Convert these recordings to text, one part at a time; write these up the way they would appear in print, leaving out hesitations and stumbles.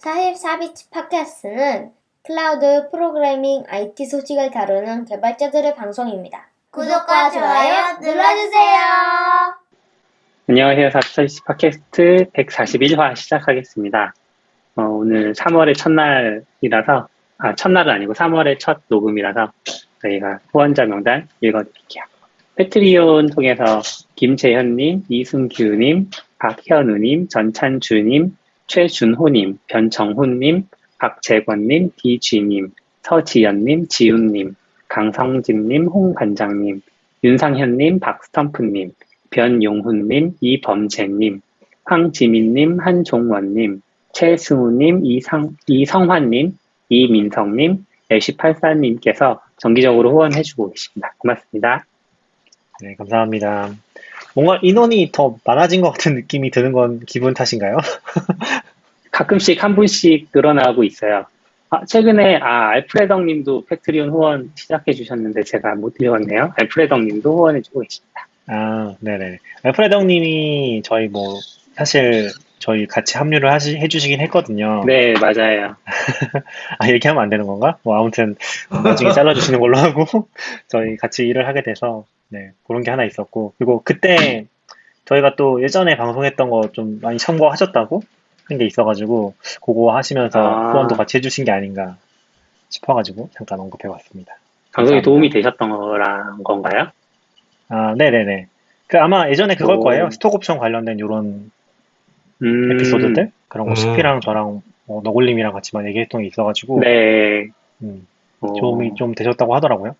44비치 팟캐스트는 클라우드 프로그래밍 IT 소식을 다루는 개발자들의 방송입니다. 구독과 좋아요 눌러주세요. 안녕하세요. 44비치 팟캐스트 141화 시작하겠습니다. 오늘 3월의 첫날이라서, 첫날은 아니고 3월의 첫 녹음이라서 저희가 후원자 명단 읽어드릴게요. 패트리온 통해서 김재현님, 이승규님, 박현우님, 전찬주님, 최준호님, 변정훈님, 박재권님, 디쥐님, 서지연님, 지훈님, 강성진님, 홍반장님, 윤상현님, 박스텀프님, 변용훈님, 이범재님, 황지민님, 한종원님, 최승우님, 이성환님, 이민성님, 애쉬84님께서 정기적으로 후원해주고 계십니다. 고맙습니다. 네, 감사합니다. 뭔가 인원이 더 많아진 것 같은 느낌이 드는 건 기분 탓인가요? 가끔씩 한 분씩 늘어나고 있어요. 최근에 알프레덕님도 패트리온 후원 시작해 주셨는데 제가 못 드렸네요. 알프레덕님도 후원해 주고 계십니다. 네네. 알프레덕님이 사실 저희 같이 합류를 해주시긴 했거든요. 네, 맞아요. 얘기하면 안 되는 건가? 아무튼 나중에 잘라주시는 걸로 하고 저희 같이 일을 하게 돼서 네, 그런 게 하나 있었고, 그리고 그때 저희가 또 예전에 방송했던 거 좀 많이 참고하셨다고 한 게 있어가지고 그거 하시면서 후원도 같이 해주신 게 아닌가 싶어가지고 잠깐 언급해봤습니다. 방송에 감사합니다. 도움이 되셨던 거란 건가요? 네네네. 아마 예전에 그걸 거예요. 스톡옵션 관련된 이런 에피소드들? 그런 거 CP랑 저랑 너굴님이랑 같이 많이 얘기했던 게 있어가지고 네. 도움이 좀 되셨다고 하더라고요.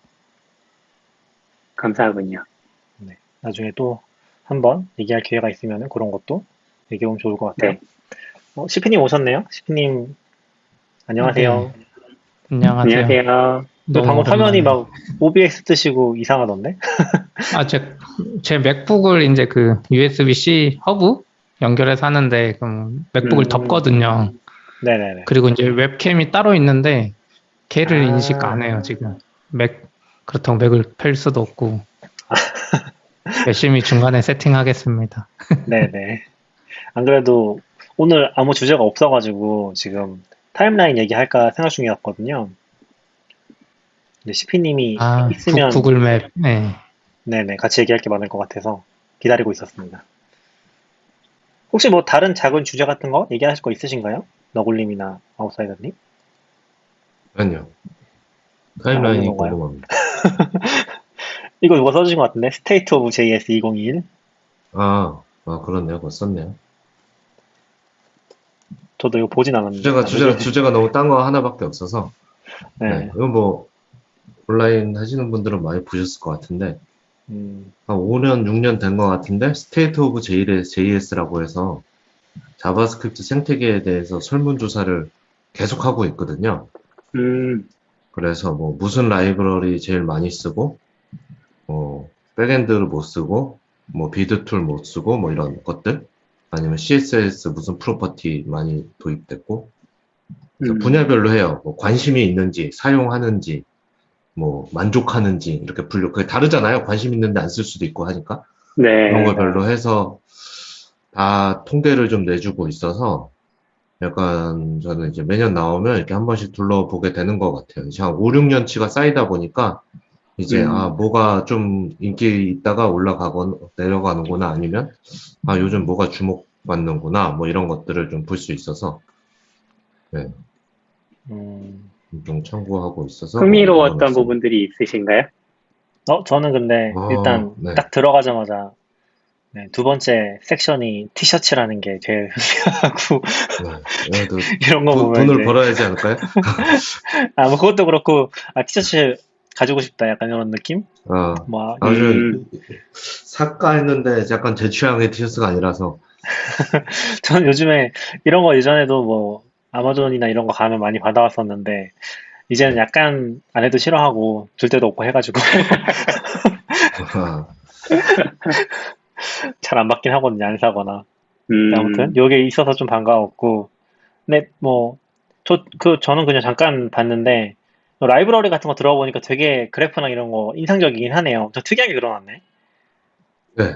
감사하군요. 네. 나중에 또 한번 얘기할 기회가 있으면 그런 것도 얘기해보면 좋을 것 같아요. 네. CP님 오셨네요. CP님 안녕하세요. 네. 안녕하세요. 안녕하세요. 방금 화면이 막 OBS 뜨시고 이상하던데? 제 맥북을 이제 그 USB-C 허브 연결해서 하는데, 그럼 맥북을 덮거든요. 네네네. 그리고 이제 웹캠이 따로 있는데, 걔를 인식 안 해요, 지금. 그렇다고 맥을 펼 수도 없고. 열심히 중간에 세팅하겠습니다. 네네. 안 그래도 오늘 아무 주제가 없어가지고 지금 타임라인 얘기할까 생각 중이었거든요. 근데 CP님이 있으면 구글맵, 네. 네네, 같이 얘기할 게 많을 것 같아서 기다리고 있었습니다. 혹시 다른 작은 주제 같은 거 얘기하실 거 있으신가요? 너굴님이나 아웃사이더님? 아니요. 타임라인이 궁금합니다. 이거 누가 써주신 것 같은데? State of JS 2021? 그렇네요. 그거 썼네요. 저도 이거 보진 않았는데. 주제가 너무 딴 거 하나밖에 없어서. 네. 이거 온라인 하시는 분들은 많이 보셨을 것 같은데, 한 5년, 6년 된 것 같은데, State of JS라고 해서 자바스크립트 생태계에 대해서 설문조사를 계속하고 있거든요. 그래서 무슨 라이브러리 제일 많이 쓰고, 백엔드를 못 쓰고, 비드 툴 못 쓰고, 이런 것들. 아니면 CSS 무슨 프로퍼티 많이 도입됐고, 그래서 분야별로 해요. 관심이 있는지, 사용하는지, 만족하는지, 이렇게 그게 다르잖아요. 관심 있는데 안 쓸 수도 있고 하니까. 네. 그런 거 별로 해서 다 통계를 좀 내주고 있어서, 약간 저는 이제 매년 나오면 이렇게 한 번씩 둘러보게 되는 것 같아요. 이제 한 5, 6년치가 쌓이다 보니까, 이제, 뭐가 좀 인기 있다가 내려가는구나, 아니면, 요즘 뭐가 주목받는구나, 이런 것들을 좀 볼 수 있어서, 네. 좀 참고하고 있어서. 흥미로웠던 부분들이 있으신가요? 저는 근데 일단 네. 딱 들어가자마자 두 번째 섹션이 티셔츠라는 게 제일 흥미하고 이런 거 보면 돈을 벌어야 하지 않을까요? 그것도 그렇고 티셔츠 가지고 싶다 약간 이런 느낌? 아주 삭까 했는데 약간 제 취향의 티셔츠가 아니라서. 저는 요즘에 이런 거 예전에도 아마존이나 이런 거 가면 많이 받아왔었는데 이제는 약간 안 해도 싫어하고 줄 데도 없고 해가지고 잘 안 받긴 하거든요. 안 사거나. 아무튼 요게 있어서 좀 반가웠고, 근데 저는 그냥 잠깐 봤는데 라이브러리 같은 거 들어가 보니까 되게 그래프나 이런 거 인상적이긴 하네요. 좀 특이하게 그려놨네. 네.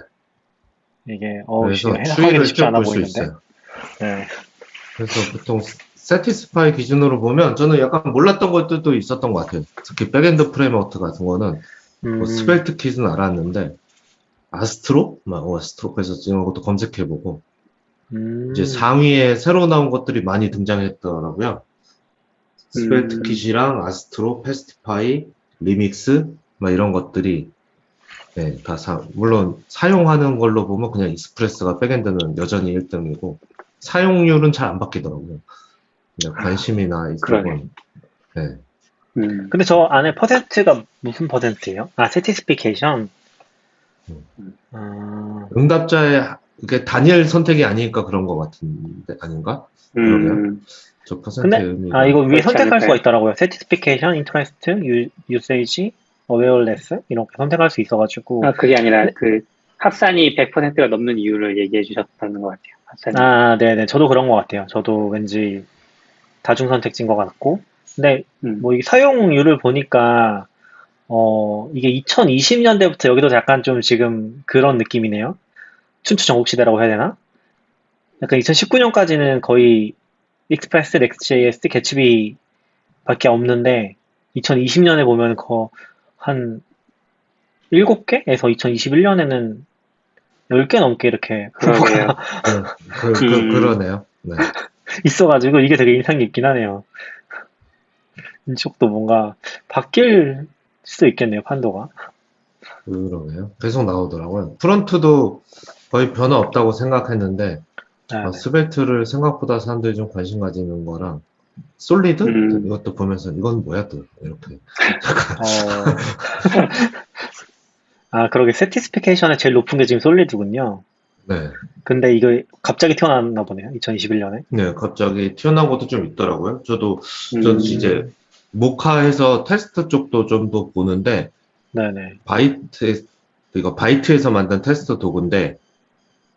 이게 그래서 해석하기도 쉽지 않아 볼 수 보이는데. 있어요. 네. 그래서 보통 세티스파이 기준으로 보면 저는 약간 몰랐던 것들도 있었던 것 같아요. 특히 백엔드 프레임워크 같은 거는 뭐 스벨트 킷은 알았는데 아스트로? 아스트로 그래서 이런 것도 검색해보고 이제 상위에 새로 나온 것들이 많이 등장했더라고요. 스벨트 킷이랑 아스트로, 패스티파이, 리믹스 막 이런 것들이 네, 물론 사용하는 걸로 보면 그냥 익스프레스가 백엔드는 여전히 1등이고 사용률은 잘 안 바뀌더라고요. 그냥 관심이나 그러네. 이쪽은 네. 근데 저 안에 퍼센트가 무슨 퍼센트예요? 아, 세티스피케이션. 응답자의 그게 단일 선택이 아니니까 그런 것 같은데 아닌가? 그러게요. 저 퍼센트의 근데 의미가 이거 위에 그렇지 선택할 않을까요? 수가 있더라고요. 세티스피케이션, 인터레스트, 유세이지, 어웨어레스 이렇게 선택할 수 있어가지고. 그게 아니라 네. 그 합산이 100%가 넘는 이유를 얘기해 주셨다는 것 같아요. 합산이. 아, 네네. 저도 그런 것 같아요. 저도 왠지 다중선택지인 것 같고. 근데 뭐 이 사용률을 보니까 이게 2020년대부터 여기도 약간 좀 지금 그런 느낌이네요. 춘추 전국시대라고 해야 되나? 약간 2019년까지는 거의 익스프레스, 넥스트.js, 개츠비 밖에 없는데 2020년에 보면 한 7개에서 2021년에는 10개 넘게 이렇게 그러네요. 그러네요. 네. 있어가지고 이게 되게 인상 깊긴 하네요. 이쪽도 뭔가 바뀔 수도 있겠네요, 판도가. 그러네요. 계속 나오더라고요. 프론트도 거의 변화 없다고 생각했는데 네. 스벨트를 생각보다 사람들이 좀 관심 가지는 거랑 솔리드? 이것도 보면서 이건 뭐야 또 이렇게 그러게 세티스피케이션의 제일 높은 게 지금 솔리드군요. 네. 근데 이거 갑자기 튀어나왔나 보네요. 2021년에. 네, 갑자기 튀어나온 것도 좀 있더라고요. 저도 이제 모카에서 테스트 쪽도 좀 더 보는데 네네. 이거 바이트에서 만든 테스트 도구인데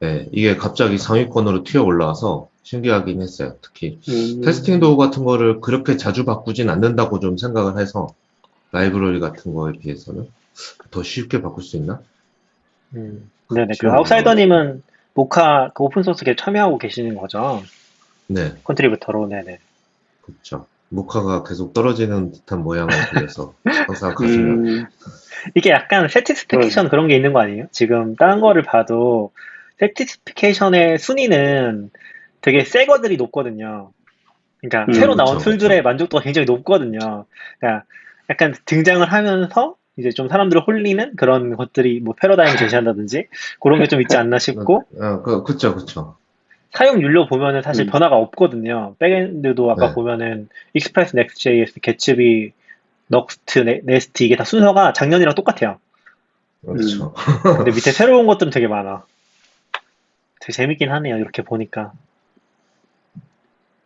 네, 이게 갑자기 상위권으로 튀어 올라와서 신기하긴 했어요. 특히 테스팅 도구 같은 거를 그렇게 자주 바꾸진 않는다고 좀 생각을 해서 라이브러리 같은 거에 비해서는 더 쉽게 바꿀 수 있나? 네네. 그 아웃사이더님은 모카 그 오픈소스에 참여하고 계시는 거죠? 네, 컨트리부터로. 네네. 그렇죠. 모카가 계속 떨어지는 듯한 모양을 보여서 항상 가슴이 이게 약간 세티스피케이션 그런 게 있는 거 아니에요? 지금 다른 거를 봐도 세티스피케이션의 순위는 되게 새 거들이 높거든요. 그러니까 새로 나온 그쵸, 툴들의 그쵸. 만족도가 굉장히 높거든요. 그러니까 약간 등장을 하면서 이제 좀 사람들을 홀리는 그런 것들이 뭐 패러다임을 제시한다든지 그런 게 좀 있지 않나 싶고 그쵸. 사용률로 보면은 사실 변화가 없거든요. 백엔드도 아까 네. 보면은 익스프레스, 넥스트.js, 개츠비, 넉스트, 네스트 이게 다 순서가 작년이랑 똑같아요. 그렇죠. 근데 밑에 새로운 것들은 되게 많아. 되게 재밌긴 하네요. 이렇게 보니까.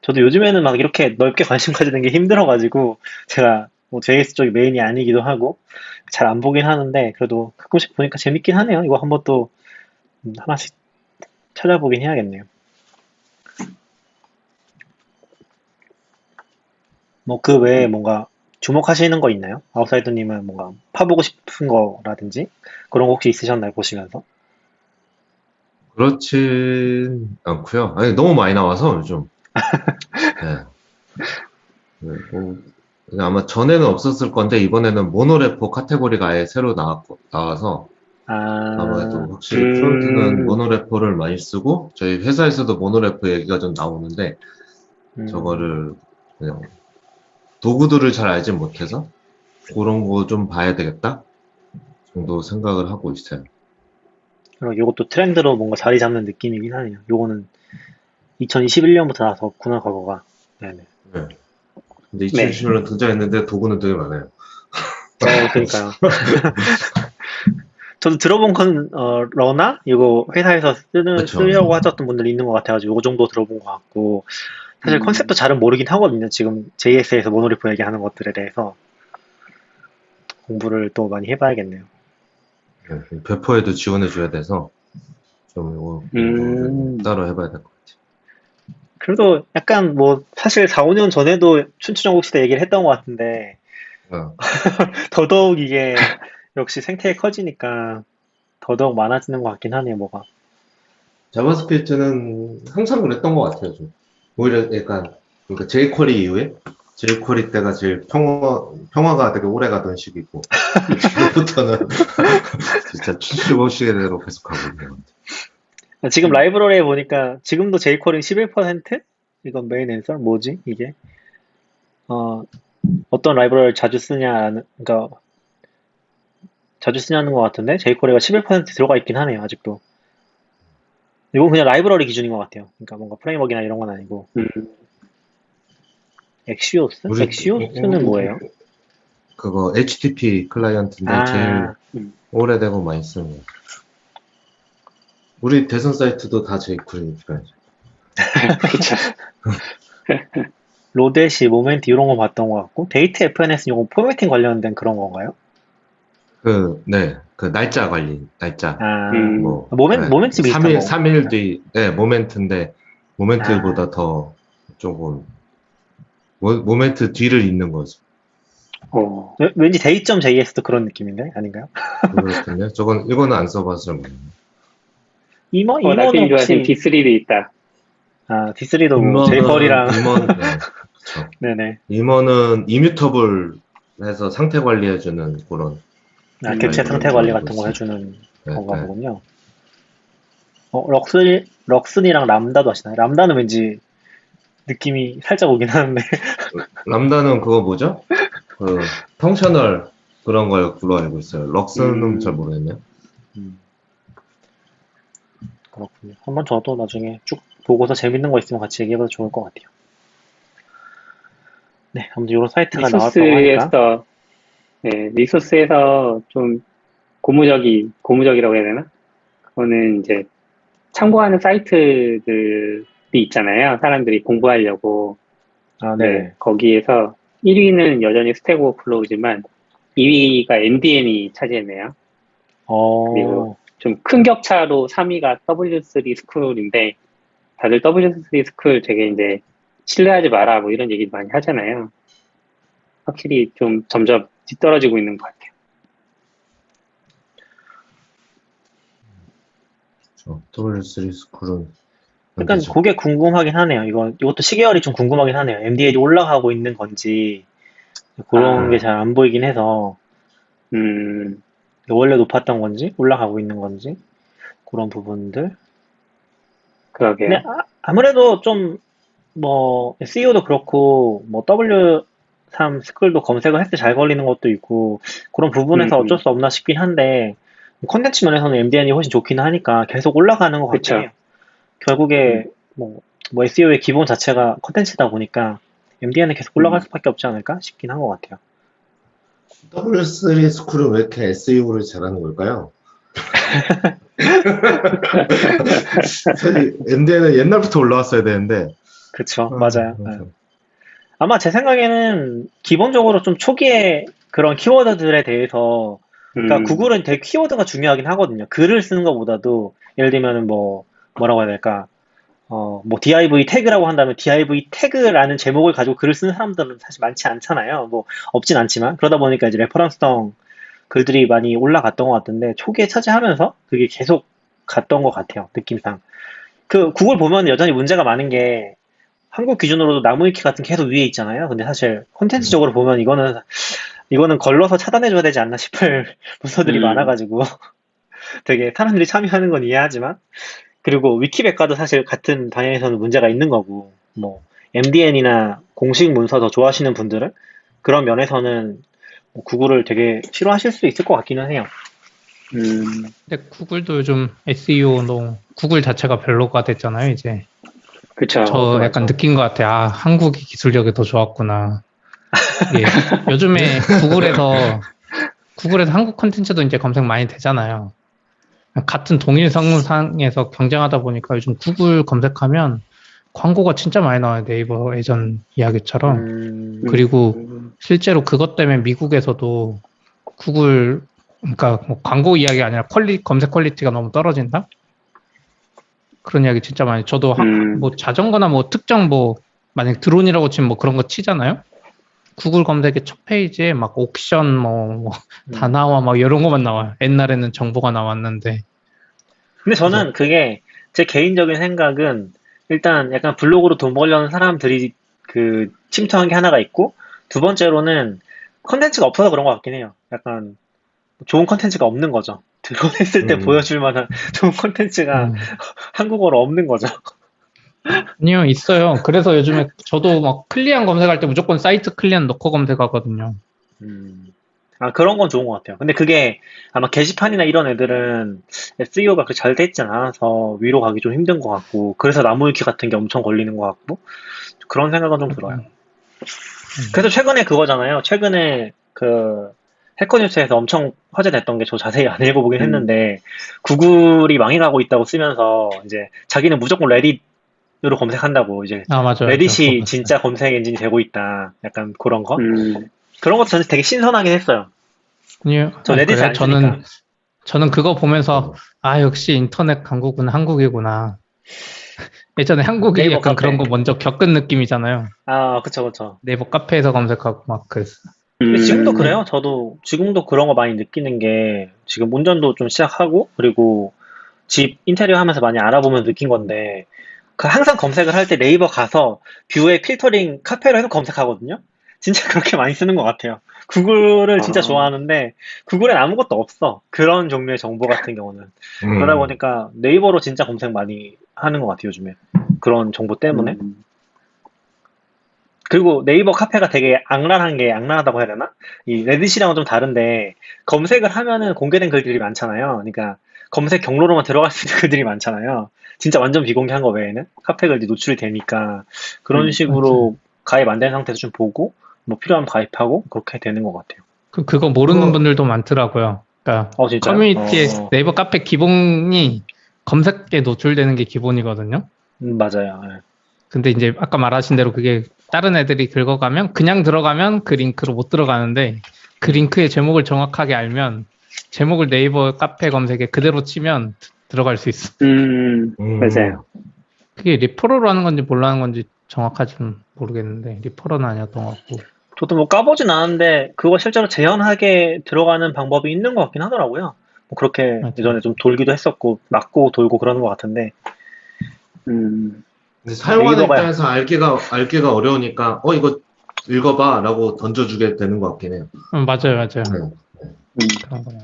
저도 요즘에는 막 이렇게 넓게 관심 가지는 게 힘들어가지고 제가 뭐 JS 쪽이 메인이 아니기도 하고 잘 안 보긴 하는데 그래도 가끔씩 보니까 재밌긴 하네요. 이거 한번 또 하나씩 찾아보긴 해야겠네요. 뭐 그 외에 뭔가 주목하시는 거 있나요? 아웃사이더님은 뭔가 파보고 싶은 거라든지 그런 거 혹시 있으셨나요? 보시면서? 그렇진 않고요. 아니, 너무 많이 나와서 요즘. 네. 그리고 아마 전에는 없었을 건데 이번에는 모노레포 카테고리가 아예 새로 나와서 아무래도 확실히 프론트는 모노레포를 많이 쓰고 저희 회사에서도 모노레포 얘기가 좀 나오는데 저거를 그냥 도구들을 잘 알지 못해서 그런 거 좀 봐야 되겠다 정도 생각을 하고 있어요. 그리고 이것도 트렌드로 뭔가 자리 잡는 느낌이긴 하네요. 요거는 2021년부터 나섰구나, 과거가. 네네. 네. 근데 2021년 등장했는데 도구는 되게 많아요. 그러니까요. 저도 들어본 건 러나 이거 회사에서 쓰려고 하셨던 분들이 있는 것 같아가지고 요거 정도 들어본 것 같고 사실 컨셉도 잘은 모르긴 하거든요. 지금 JS에서 모노리포 얘기하는 것들에 대해서 공부를 또 많이 해봐야겠네요. 네, 배포에도 지원해줘야 돼서 좀 이거 따로 해봐야 될 것 같아요. 그래도 약간 뭐 사실 4, 5년 전에도 춘추전국시대 얘기를 했던 것 같은데 더더욱 이게 역시 생태계 커지니까 더더욱 많아지는 것 같긴 하네요, 뭐가. 자바스크립트는 항상 그랬던 것 같아요. 좀. 오히려 약간 그러니까 jQuery 이후에 jQuery 때가 제일 평화가 되게 오래 가던 시기고 지금부터는 진짜 춤추고 시계대로 계속 가고 있는 것 같아요. 지금 라이브러리에 보니까 지금도 jQuery 11%? 이건 메인 앤서? 뭐지 이게? 어떤 라이브러리를 자주 쓰냐, 그러니까 자주 쓰냐는 것 같은데 jQuery가 11% 들어가 있긴 하네요 아직도. 이건 그냥 라이브러리 기준인 것 같아요. 그러니까 뭔가 프레임워크나 이런 건 아니고. 엑시오스? 엑시오스는 뭐예요? 그거 HTTP 클라이언트인데 제일 오래되고 많이 쓰는 거. 우리 대선 사이트도 다 jQuery니까. 그렇죠. 로데시, 모멘트 이런 거 봤던 것 같고 데이트 FNS는 이거 포매팅 관련된 그런 건가요? 네, 그 날짜 관리, 날짜. 뭐, 모멘트 비슷한 3일, 거. 3일 뒤, 네, 모멘트인데, 모멘트보다 더 조금, 모멘트 뒤를 잇는 거죠. 왠지 date.js도 그런 느낌인데? 아닌가요? 그렇군요. 이거는 안 써봐서 잘 모르겠네요. 이모는 나중에 혹시, B3도 있다. D3도 뭐, jQuery랑, 임원, 네, 그쵸. 네네. 임원은 이뮤터블 해서 상태 관리해주는 그런. 객체 상태 관리 같은 거 해주는 건가 보군요. 럭슨이랑 람다도 하시나요? 람다는 왠지 느낌이 살짝 오긴 하는데. 람다는 그거 뭐죠? 그, 펑셔널 그런 걸로 알고 있어요. 럭스는 잘 모르겠네요. 그렇군요. 한번 저도 나중에 쭉 보고서 재밌는 거 있으면 같이 얘기해봐도 좋을 것 같아요. 네, 아무튼 이런 사이트가 나왔다고 하니까. 리소스에서 좀 고무적이라고 해야 되나? 그거는 이제 참고하는 사이트들이 있잖아요. 사람들이 공부하려고. 네. 거기에서 1위는 여전히 스택 오버플로우지만 2위가 MDN이 차지했네요. 그리고 좀 큰 격차로 3위가 W3 스쿨인데 다들 W3 스쿨 되게 이제 신뢰하지 마라 뭐 이런 얘기 많이 하잖아요. 확실히 좀 점점 뒤떨어지고 있는 것 같아요. W3 스쿨은 약간 그게 궁금하긴 하네요. 이것도 시계열이 좀 궁금하긴 하네요. MDN이 올라가고 있는 건지 그런 게 잘 안 보이긴 해서 원래 높았던 건지 올라가고 있는 건지 그런 부분들. 그러게요. 근데 아무래도 좀 뭐 SEO도 그렇고 뭐 W3 스쿨도 검색을 했을 때 잘 걸리는 것도 있고 그런 부분에서 어쩔 수 없나 싶긴 한데 콘텐츠 면에서는 MDN이 훨씬 좋긴 하니까 계속 올라가는 것 같긴 해요. 결국에 뭐 SEO의 기본 자체가 콘텐츠다 보니까 MDN은 계속 올라갈 수밖에 없지 않을까 싶긴 한 것 같아요. W3 스쿨은 왜 이렇게 SEO를 잘하는 걸까요? 사실 MDN은 옛날부터 올라왔어야 되는데. 그쵸, 맞아요. 아마 제 생각에는 기본적으로 좀 초기에 그런 키워드들에 대해서 그러니까 구글은 되게 키워드가 중요하긴 하거든요. 글을 쓰는 것보다도 예를 들면 뭐라고 해야 될까? 뭐 div 태그라고 한다면 div 태그라는 제목을 가지고 글을 쓰는 사람들은 사실 많지 않잖아요. 뭐 없진 않지만 그러다 보니까 이제 레퍼런스성 글들이 많이 올라갔던 것 같은데 초기에 차지하면서 그게 계속 갔던 것 같아요. 느낌상. 그 구글 보면 여전히 문제가 많은 게 한국 기준으로도 나무위키 같은 게 계속 위에 있잖아요. 근데 사실 콘텐츠적으로 보면 이거는 걸러서 차단해줘야 되지 않나 싶을 문서들이 많아가지고 되게 사람들이 참여하는 건 이해하지만 그리고 위키백과도 사실 같은 방향에서는 문제가 있는 거고 뭐 MDN이나 공식 문서 더 좋아하시는 분들은 그런 면에서는 뭐 구글을 되게 싫어하실 수 있을 것 같기는 해요. 근데 구글도 요즘 SEO도 구글 자체가 별로가 됐잖아요, 이제. 그쵸. 저 약간 느낀 것 같아요. 한국이 기술력이 더 좋았구나. 예, 요즘에 구글에서 한국 콘텐츠도 이제 검색 많이 되잖아요. 같은 동일 성상에서 경쟁하다 보니까 요즘 구글 검색하면 광고가 진짜 많이 나와요. 네이버 예전 이야기처럼. 그리고 실제로 그것 때문에 미국에서도 구글, 그러니까 뭐 광고 이야기 아니라 검색 퀄리티가 너무 떨어진다? 그런 이야기 진짜 많이. 저도 뭐 자전거나 뭐 특정 만약 드론이라고 치면 뭐 그런 거 치잖아요? 구글 검색의 첫 페이지에 막 옥션 다 나와 막 이런 것만 나와요. 옛날에는 정보가 나왔는데. 근데 저는 그게 제 개인적인 생각은 일단 약간 블로그로 돈 벌려는 사람들이 그 침투한 게 하나가 있고, 두 번째로는 컨텐츠가 없어서 그런 것 같긴 해요. 약간 좋은 컨텐츠가 없는 거죠. 드론했을 때 보여줄 만한 좋은 컨텐츠가 한국어로 없는 거죠. 아니요, 있어요. 그래서 요즘에 저도 막 클리안 검색할 때 무조건 사이트 클리안 넣고 검색하거든요. 아, 그런 건 좋은 것 같아요. 근데 그게 아마 게시판이나 이런 애들은 SEO가 그렇게 잘 돼 있지 않아서 위로 가기 좀 힘든 것 같고, 그래서 나무위키 같은 게 엄청 걸리는 것 같고, 그런 생각은 좀 들어요. 그래서 최근에 그거잖아요. 최근에 그 해커뉴스에서 엄청 화제됐던 게 저 자세히 안 읽어보긴 했는데, 구글이 망해가고 있다고 쓰면서 이제 자기는 무조건 레딧으로 검색한다고, 이제 아, 맞아요. 레딧이 저 진짜 검색 엔진이 되고 있다. 약간 그런 거. 음, 그런 것도 저는 되게 신선하긴 했어요. 아니요. 저 레딧을 그래요? 안 쓰니까. 저는 그거 보면서, 아, 역시 인터넷 강국은 한국이구나. 예전에 한국이 네이버 약간 카페. 그런 거 먼저 겪은 느낌이잖아요. 아, 그쵸, 그쵸. 네이버 카페에서 검색하고 막 그랬어. 근데 지금도 음, 그래요. 저도 지금도 그런 거 많이 느끼는 게, 지금 운전도 좀 시작하고, 그리고 집 인테리어 하면서 많이 알아보면서 느낀 건데, 그 항상 검색을 할 때 네이버 가서 뷰에 필터링 카페로 해서 검색하거든요. 진짜 그렇게 많이 쓰는 것 같아요. 구글을 진짜 아. 좋아하는데 구글엔 아무것도 없어. 그런 종류의 정보 같은 경우는. 그러다 음. 보니까 네이버로 진짜 검색 많이 하는 것 같아요, 요즘에. 그런 정보 때문에. 그리고 네이버 카페가 되게 악랄한 게, 악랄하다고 해야 되나? 이 레딧이랑은 좀 다른데, 검색을 하면은 공개된 글들이 많잖아요. 그러니까 검색 경로로만 들어갈 수 있는 글들이 많잖아요. 진짜 완전 비공개한 거 외에는 카페 글들이 노출이 되니까 그런 식으로 가입 안 된 상태에서 좀 보고, 뭐 필요하면 가입하고 그렇게 되는 것 같아요. 그거 모르는 그거- 분들도 많더라고요. 그러니까 진짜요? 커뮤니티에 네이버 카페 기본이 검색에 노출되는 게 기본이거든요. 맞아요. 예. 근데 이제 아까 말하신 대로 그게 다른 애들이 긁어가면 그냥 들어가면 그 링크로 못 들어가는데 그 링크의 제목을 정확하게 알면 제목을 네이버 카페 검색에 그대로 치면 들어갈 수 있어. 맞아요. 그게 리퍼럴로 하는 건지 뭘로 하는 건지 정확하지는 모르겠는데 리퍼럴은 아니었던 것 같고. 저도 뭐 까보진 않았는데 그거 실제로 재현하게 들어가는 방법이 있는 것 같긴 하더라고요. 뭐 그렇게 맞아요. 예전에 좀 돌기도 했었고 맞고 돌고 그러는 것 같은데. 근데 사용하는 네이버가- 입장에서 알기가 어려우니까, 이거 읽어봐 라고 던져주게 되는 것 같긴 해요. 맞아요. 네. 그런 거는.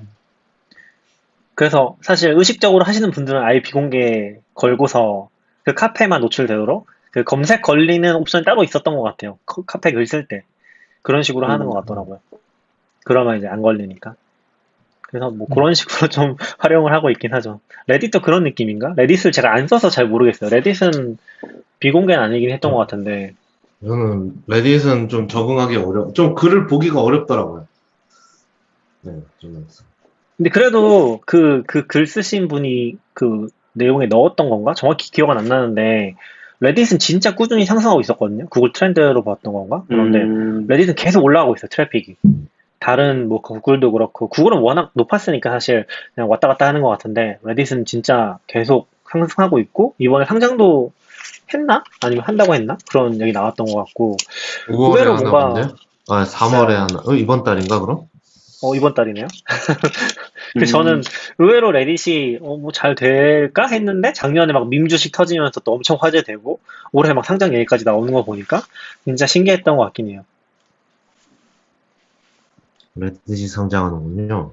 그래서 사실 의식적으로 하시는 분들은 아예 비공개 걸고서 그 카페만 노출되도록 그 검색 걸리는 옵션이 따로 있었던 것 같아요. 카페 글 쓸 때. 그런 식으로 하는 것 같더라고요. 그러면 이제 안 걸리니까. 그래서 뭐 그런 식으로 좀 활용을 하고 있긴 하죠. 레딧도 그런 느낌인가? 레딧을 제가 안 써서 잘 모르겠어요. 레딧은 비공개는 아니긴 했던 것 같은데. 저는 레딧은 좀 적응하기 좀 글을 보기가 어렵더라고요. 네, 좀. 근데 그래도 그 글 쓰신 분이 그 내용에 넣었던 건가? 정확히 기억은 안 나는데, 레딧은 진짜 꾸준히 상승하고 있었거든요. 구글 트렌드로 봤던 건가? 그런데 레딧은 계속 올라가고 있어요, 트래픽이. 다른 뭐 구글도 그렇고, 구글은 워낙 높았으니까 사실 그냥 왔다 갔다 하는 것 같은데, 레딧은 진짜 계속 상승하고 있고, 이번에 상장도 했나? 아니면 한다고 했나? 그런 얘기 나왔던 것 같고, 5월에 의외로 하나 뭔가- 본데? 3월에 하나. 이번 달인가 그럼? 이번 달이네요. 그래서 저는 의외로 레딧이 뭐 잘 될까 했는데 작년에 막 밈 주식 터지면서 또 엄청 화제되고 올해 막 상장 얘기까지 나오는 거 보니까 진짜 신기했던 것 같긴 해요. 레딧이 상장하는군요.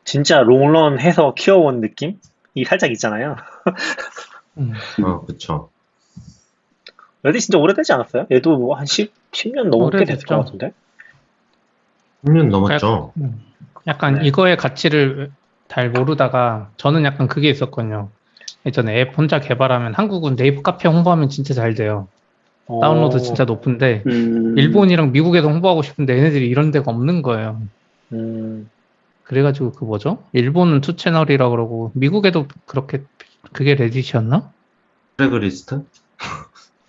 진짜 롱런 해서 키워온 느낌이 살짝 있잖아요. 그쵸. 레딧 진짜 오래되지 않았어요? 얘도 뭐 한 10년 넘게 됐을 것 오래됐죠. 같은데? 10년 넘었죠. 약간 네. 이거의 가치를 잘 모르다가 저는 약간 그게 있었거든요. 예전에 앱 혼자 개발하면 한국은 네이버 카페 홍보하면 진짜 잘 돼요. 다운로드 진짜 높은데 일본이랑 미국에서 홍보하고 싶은데 얘네들이 이런 데가 없는 거예요. 그래가지고 그 뭐죠? 일본은 투 채널이라 그러고 미국에도 그렇게 그게 레딧이었나? 트랙리스트?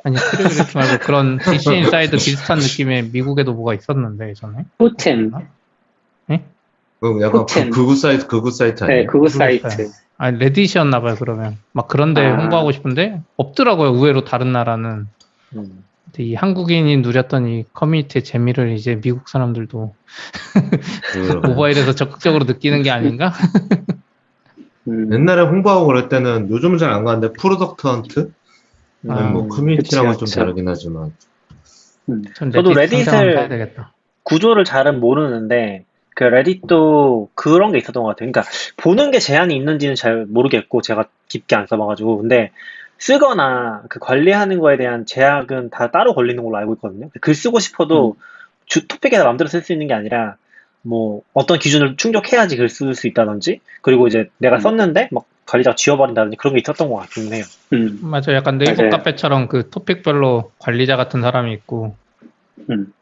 아니 트랙리스트 말고 그런 DC 인사이드 비슷한 느낌의 미국에도 뭐가 있었는데 예전에. 포텐. 약간 포텐. 극우 사이트 네, 아니에요? 그거 사이트. 아니 레딧이었나 봐요 그러면. 막 그런데 홍보하고 싶은데 없더라고요. 의외로 다른 나라는. 근데 이 한국인이 누렸던 이 커뮤니티의 재미를 이제 미국 사람들도 모바일에서 적극적으로 느끼는 게 아닌가? 옛날에 홍보하고 그럴 때는 요즘은 잘 안 가는데 프로덕트 헌트? 뭐 커뮤니티랑은 좀 그치. 다르긴 하지만 전 저도 레딧 당장은 레딧을 사야 되겠다. 구조를 잘은 모르는데 그 레딧도 그런 게 있었던 것 같아요. 그러니까 보는 게 제한이 있는지는 잘 모르겠고 제가 깊게 안 써봐가지고 근데 쓰거나 그 관리하는 거에 대한 제약은 다 따로 걸리는 걸로 알고 있거든요. 글 쓰고 싶어도 토픽에서 마음대로 쓸 수 있는 게 아니라 뭐 어떤 기준을 충족해야지 글 쓸 수 있다든지 그리고 이제 내가 썼는데 막 관리자가 지워버린다든지 그런 게 있었던 것 같긴 해요. 맞아, 약간 네이버 맞아요. 카페처럼 그 토픽별로 관리자 같은 사람이 있고. 음.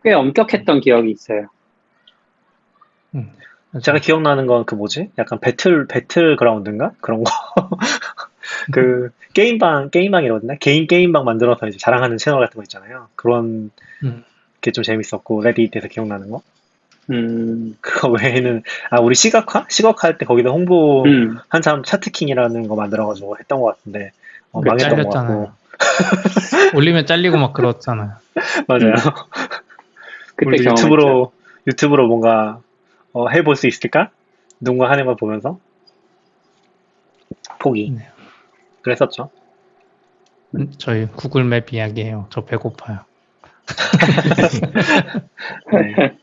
꽤 엄격했던 기억이 있어요. 맞아. 제가 기억나는 건 그 뭐지? 약간 배틀그라운드인가? 그런 거. 그 게임방이라거든요. 개인 게임방 만들어서 이제 자랑하는 채널 같은 거 있잖아요. 그런 음. 게 좀 재밌었고 레딧에서 기억나는 거. 음, 그거 외에는 우리 시각화 할 때 거기다 홍보 음, 한참 차트킹이라는 거 만들어가지고 했던 것 같은데 그게 망했던 것 같고 잘렸잖아요. 올리면 잘리고 막 그렇잖아요. 맞아요. 그때 우리도 경험했죠. 유튜브로 뭔가 해볼 수 있을까? 누군가 하는 걸 보면서 포기. 네. 그랬었죠. 저희 구글 맵 이야기해요. 저 배고파요. 네.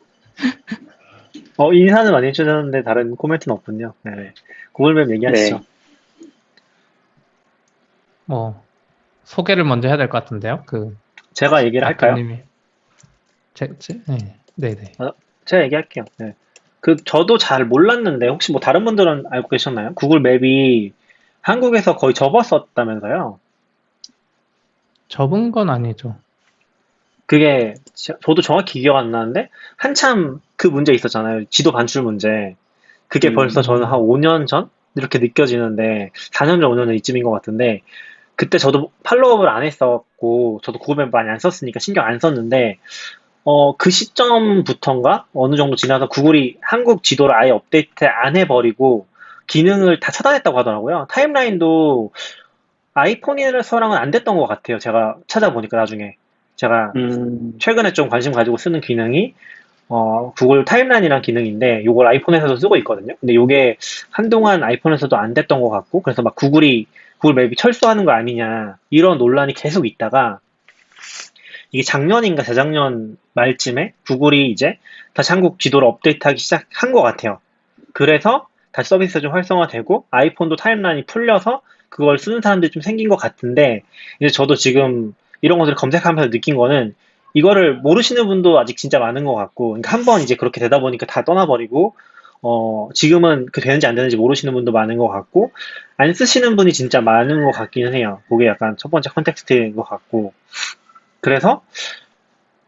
인사는 많이 해주셨는데 다른 코멘트는 없군요. 네. 구글맵 얘기하시죠. 네. 뭐 소개를 먼저 해야 될 것 같은데요. 제가 얘기를 할까요? 아까님이 네네. 제가 얘기할게요. 네. 저도 잘 몰랐는데, 혹시 뭐 다른 분들은 알고 계셨나요? 구글 맵이 한국에서 거의 접었었다면서요? 접은 건 아니죠. 그게, 저도 정확히 기억 안 나는데, 한참 그 문제 있었잖아요. 지도 반출 문제. 그게 벌써 저는 한 5년 전? 이렇게 느껴지는데, 4년 전, 5년 전 이쯤인 것 같은데, 그때 저도 팔로우업을 안 했었고, 저도 구글 맵 많이 안 썼으니까 신경 안 썼는데, 그 시점부터인가? 어느 정도 지나서 구글이 한국 지도를 아예 업데이트 안 해버리고 기능을 다 차단했다고 하더라고요. 타임라인도 아이폰에서랑은 안 됐던 것 같아요. 제가 찾아보니까 나중에. 제가 최근에 좀 관심 가지고 쓰는 기능이 구글 타임라인이라는 기능인데 이걸 아이폰에서도 쓰고 있거든요. 근데 이게 한동안 아이폰에서도 안 됐던 것 같고 그래서 막 구글 맵이 철수하는 거 아니냐 이런 논란이 계속 있다가 이게 작년인가 재작년 말쯤에 구글이 이제 다시 한국 지도를 업데이트하기 시작한 것 같아요. 그래서 다시 서비스가 좀 활성화되고 아이폰도 타임라인이 풀려서 그걸 쓰는 사람들이 좀 생긴 것 같은데 이제 저도 지금 이런 것들을 검색하면서 느낀 거는 이거를 모르시는 분도 아직 진짜 많은 것 같고 그러니까 한번 이제 그렇게 되다 보니까 다 떠나버리고 지금은 그 되는지 안 되는지 모르시는 분도 많은 것 같고 안 쓰시는 분이 진짜 많은 것 같기는 해요. 그게 약간 첫 번째 컨텍스트인 것 같고 그래서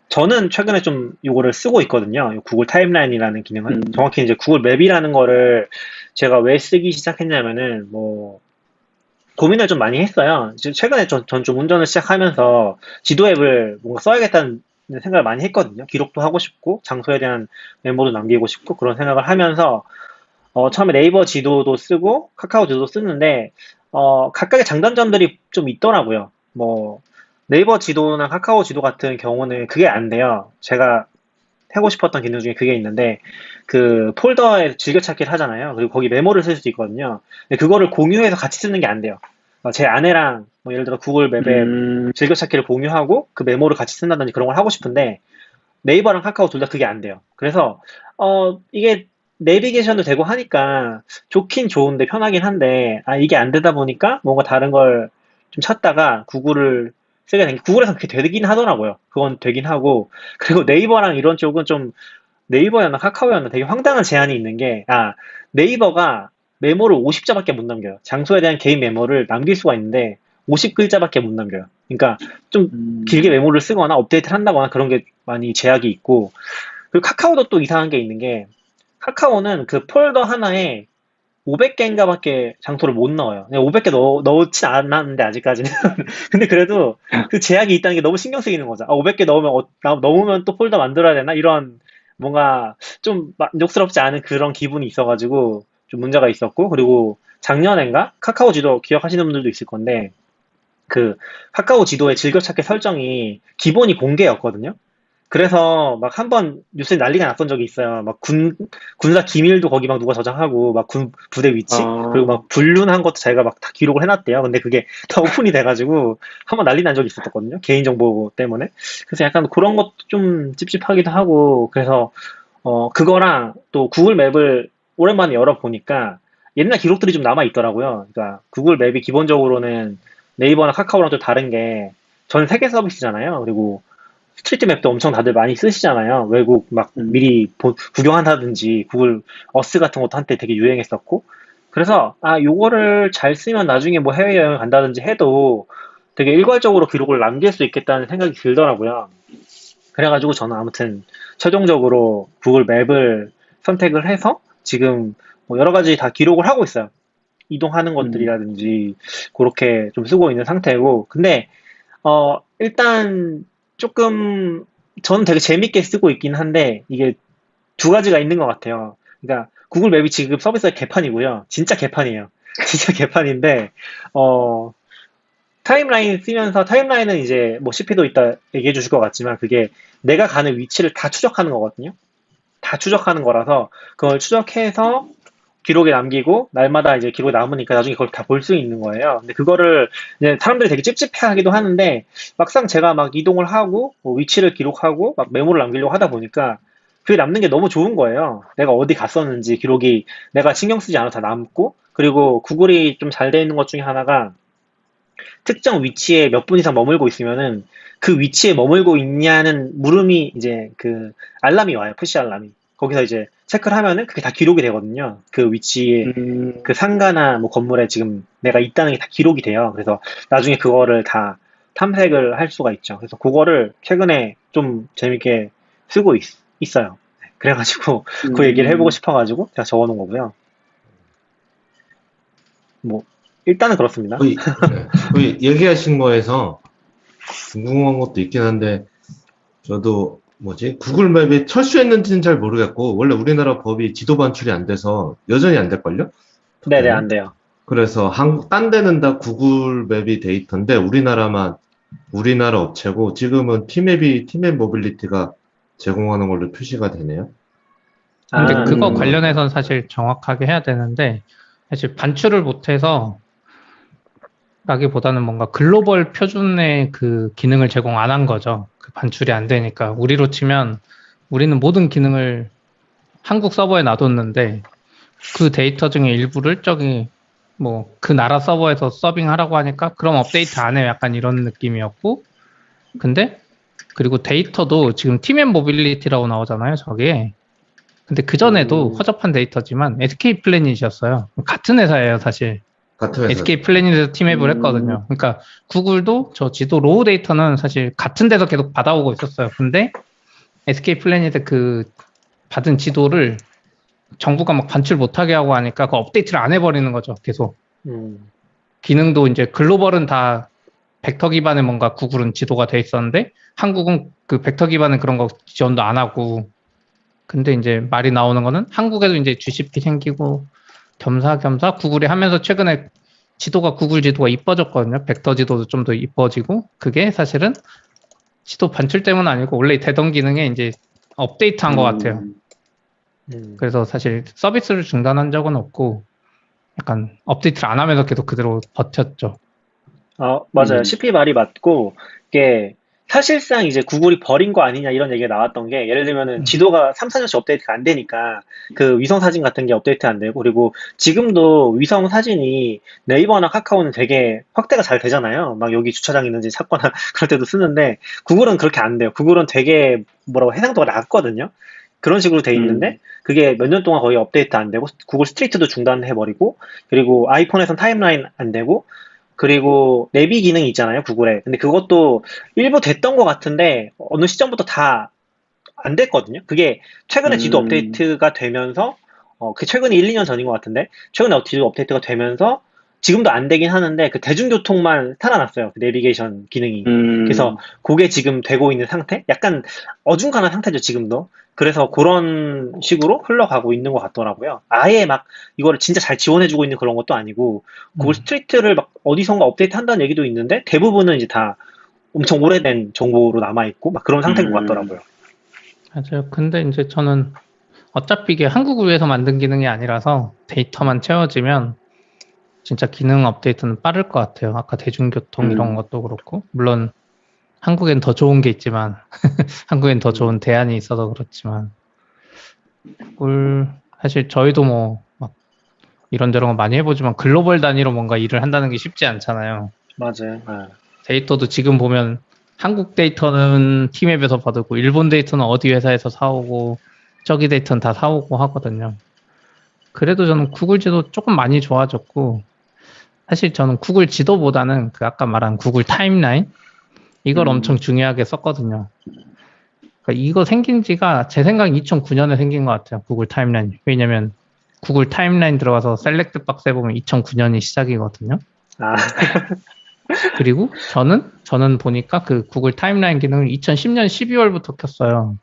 저는 최근에 좀 이거를 쓰고 있거든요. 구글 타임라인이라는 기능은. 정확히 이제 구글 맵이라는 거를 제가 왜 쓰기 시작했냐면은 뭐 고민을 좀 많이 했어요. 최근에 전 좀 운전을 시작하면서 지도 앱을 뭔가 써야겠다는 생각을 많이 했거든요. 기록도 하고 싶고 장소에 대한 메모도 남기고 싶고 그런 생각을 하면서 처음에 네이버 지도도 쓰고 카카오 지도도 쓰는데 각각의 장단점들이 좀 있더라고요. 뭐 네이버 지도나 카카오 지도 같은 경우는 그게 안 돼요. 제가 하고 싶었던 기능 중에 그게 있는데 그 폴더에 즐겨찾기를 하잖아요. 그리고 거기 메모를 쓸 수 있거든요. 근데 그거를 공유해서 같이 쓰는 게 안 돼요. 제 아내랑 뭐 예를 들어 구글 맵에 즐겨찾기를 공유하고 그 메모를 같이 쓴다든지 그런 걸 하고 싶은데 네이버랑 카카오 둘 다 그게 안 돼요. 그래서 이게 내비게이션도 되고 하니까 좋긴 좋은데 편하긴 한데 이게 안 되다 보니까 뭔가 다른 걸 좀 찾다가 구글을 쓰게 된 게 구글에서 그게 되긴 하더라고요. 그건 되긴 하고 그리고 네이버랑 이런 쪽은 좀 네이버였나 카카오였나 되게 황당한 제한이 있는 게 네이버가 메모를 50자밖에 못 남겨요. 장소에 대한 개인 메모를 남길 수가 있는데 50글자밖에 못 남겨요. 그러니까 좀 길게 메모를 쓰거나 업데이트를 한다거나 그런 게 많이 제약이 있고 그리고 카카오도 또 이상한 게 있는 게 카카오는 그 폴더 하나에 500개인가밖에 장소를 못 넣어요. 500개 넣진 않았는데 아직까지는. 근데 그래도 그 제약이 있다는 게 너무 신경 쓰이는 거죠. 500개 넣으면 또 폴더 만들어야 되나? 이런 뭔가 좀 만족스럽지 않은 그런 기분이 있어가지고 좀 문제가 있었고 그리고 작년엔가 카카오 지도 기억하시는 분들도 있을 건데 그 카카오 지도의 즐겨찾기 설정이 기본이 공개였거든요. 그래서 막 한 번 뉴스에 난리가 났던 적이 있어요. 막 군사 기밀도 거기 막 누가 저장하고, 막 부대 위치, 그리고 막 불륜한 것도 자기가 막 다 기록을 해놨대요. 근데 그게 다 오픈이 돼가지고, 한 번 난리 난 적이 있었거든요. 개인정보 때문에. 그래서 약간 그런 것도 좀 찝찝하기도 하고, 그래서, 그거랑 또 구글 맵을 오랜만에 열어보니까, 옛날 기록들이 좀 남아있더라고요. 그러니까 구글 맵이 기본적으로는 네이버나 카카오랑 좀 다른 게, 전 세계 서비스잖아요. 그리고 스트리트 맵도 엄청 다들 많이 쓰시잖아요. 외국 막 미리 구경한다든지 구글 어스 같은 것도 한때 되게 유행했었고. 그래서 요거를 잘 쓰면 나중에 뭐 해외여행 간다든지 해도 되게 일괄적으로 기록을 남길 수 있겠다는 생각이 들더라고요. 그래가지고 저는 아무튼 최종적으로 구글 맵을 선택을 해서 지금 뭐 여러 가지 다 기록을 하고 있어요. 이동하는 것들이라든지 그렇게 좀 쓰고 있는 상태고. 근데 일단 조금 저는 되게 재밌게 쓰고 있긴 한데 이게 두 가지가 있는 것 같아요. 그러니까 구글 맵이 지금 서비스가 개판이고요. 진짜 개판이에요. 진짜 개판인데 타임라인 쓰면서 타임라인은 이제 뭐 CP도 이따 얘기해 주실 것 같지만 그게 내가 가는 위치를 다 추적하는 거거든요. 다 추적하는 거라서 그걸 추적해서 기록에 남기고 날마다 이제 기록이 남으니까 나중에 그걸 다 볼 수 있는 거예요. 근데 그거를 이제 사람들이 되게 찝찝해하기도 하는데 막상 제가 막 이동을 하고 뭐 위치를 기록하고 막 메모를 남기려고 하다 보니까 그게 남는 게 너무 좋은 거예요. 내가 어디 갔었는지 기록이 내가 신경 쓰지 않아도 다 남고 그리고 구글이 좀 잘 돼 있는 것 중에 하나가 특정 위치에 몇 분 이상 머물고 있으면은 그 위치에 머물고 있냐는 물음이 이제 그 알람이 와요. 푸시 알람이. 거기서 이제 체크를 하면은 그게 다 기록이 되거든요. 그 위치에 그 상가나 뭐 건물에 지금 내가 있다는 게 다 기록이 돼요. 그래서 나중에 그거를 다 탐색을 할 수가 있죠. 그래서 그거를 최근에 좀 재밌게 쓰고 있어요. 그래가지고 그 얘기를 해보고 싶어가지고 제가 적어놓은 거고요. 뭐 일단은 그렇습니다. 거의 얘기하신 거에서 궁금한 것도 있긴 한데 저도 구글 맵이 철수했는지는 잘 모르겠고 원래 우리나라 법이 지도 반출이 안 돼서 여전히 안 될걸요? 네네 안 돼요. 그래서 딴 데는 다 구글 맵이 데이터인데 우리나라만 우리나라 업체고 지금은 티맵 모빌리티가 제공하는 걸로 표시가 되네요. 근데 그거 관련해서는 사실 정확하게 해야 되는데 사실 반출을 못해서 라기보다는 뭔가 글로벌 표준의 그 기능을 제공 안 한 거죠. 그 반출이 안 되니까. 우리로 치면 우리는 모든 기능을 한국 서버에 놔뒀는데 그 데이터 중에 일부를 저기 뭐 그 나라 서버에서 서빙하라고 하니까 그럼 업데이트 안 해요. 약간 이런 느낌이었고. 근데 그리고 데이터도 지금 팀앤 모빌리티라고 나오잖아요. 저게. 근데 그전에도 허접한 데이터지만 SK 플래닛이었어요. 같은 회사예요, 사실. 같은 회사. SK 플래닛에서 팀앱을 했거든요. 그러니까 구글도 저 지도 로우 데이터는 사실 같은 데서 계속 받아오고 있었어요. 근데 SK 플래닛의 그 받은 지도를 정부가 막 반출 못하게 하고 하니까 그 업데이트를 안 해버리는 거죠. 계속. 기능도 이제 글로벌은 다 벡터 기반의 뭔가 구글은 지도가 돼 있었는데 한국은 그 벡터 기반의 그런 거 지원도 안 하고. 근데 이제 말이 나오는 거는 한국에도 이제 GCP 생기고 겸사겸사 구글이 하면서 최근에 구글 지도가 이뻐졌거든요. 벡터 지도도 좀 더 이뻐지고 그게 사실은 지도 반출 때문은 아니고 원래 되던 기능에 이제 업데이트한 것 같아요. 그래서 사실 서비스를 중단한 적은 없고 약간 업데이트를 안 하면서 계속 그대로 버텼죠. 맞아요. CP 말이 맞고 이게 사실상 이제 구글이 버린 거 아니냐 이런 얘기가 나왔던 게 예를 들면은 지도가 3, 4년씩 업데이트가 안 되니까 그 위성 사진 같은 게 업데이트 안 되고 그리고 지금도 위성 사진이 네이버나 카카오는 되게 확대가 잘 되잖아요. 막 여기 주차장 있는지 찾거나 그럴 때도 쓰는데 구글은 그렇게 안 돼요. 구글은 되게 뭐라고 해상도가 낮거든요. 그런 식으로 돼 있는데 그게 몇 년 동안 거의 업데이트 안 되고 구글 스트리트도 중단해버리고 그리고 아이폰에선 타임라인 안 되고 그리고 내비 기능이 있잖아요, 구글에. 근데 그것도 일부 됐던 것 같은데 어느 시점부터 다 안 됐거든요. 그게 최근에 지도 업데이트가 되면서 그게 최근에 1, 2년 전인 것 같은데 최근에 지도 업데이트가 되면서 지금도 안 되긴 하는데 그 대중교통만 살아났어요. 그 내비게이션 기능이. 그래서 그게 지금 되고 있는 상태? 약간 어중간한 상태죠, 지금도. 그래서 그런 식으로 흘러가고 있는 것 같더라고요. 아예 막 이거를 진짜 잘 지원해주고 있는 그런 것도 아니고 구글 스트리트를 막 어디선가 업데이트 한다는 얘기도 있는데 대부분은 이제 다 엄청 오래된 정보로 남아있고 막 그런 상태인 것 같더라고요. 맞아요. 근데 이제 저는 어차피 이게 한국을 위해서 만든 기능이 아니라서 데이터만 채워지면 진짜 기능 업데이트는 빠를 것 같아요. 아까 대중교통 이런 것도 그렇고. 물론 한국엔 더 좋은 게 있지만 한국엔 더 좋은 대안이 있어서 그렇지만 사실 저희도 뭐 막 이런저런 거 많이 해보지만 글로벌 단위로 뭔가 일을 한다는 게 쉽지 않잖아요. 맞아요. 데이터도 지금 보면 한국 데이터는 팀앱에서 받고 일본 데이터는 어디 회사에서 사오고 저기 데이터는 다 사오고 하거든요. 그래도 저는 구글 지도 조금 많이 좋아졌고 사실 저는 구글 지도보다는 그 아까 말한 구글 타임라인 이걸 엄청 중요하게 썼거든요. 그러니까 이거 생긴 지가 제 생각에 2009년에 생긴 것 같아요. 구글 타임라인. 왜냐면 구글 타임라인 들어가서 셀렉트 박스에 보면 2009년이 시작이거든요. 아, 그리고 저는 보니까 그 구글 타임라인 기능을 2010년 12월부터 켰어요.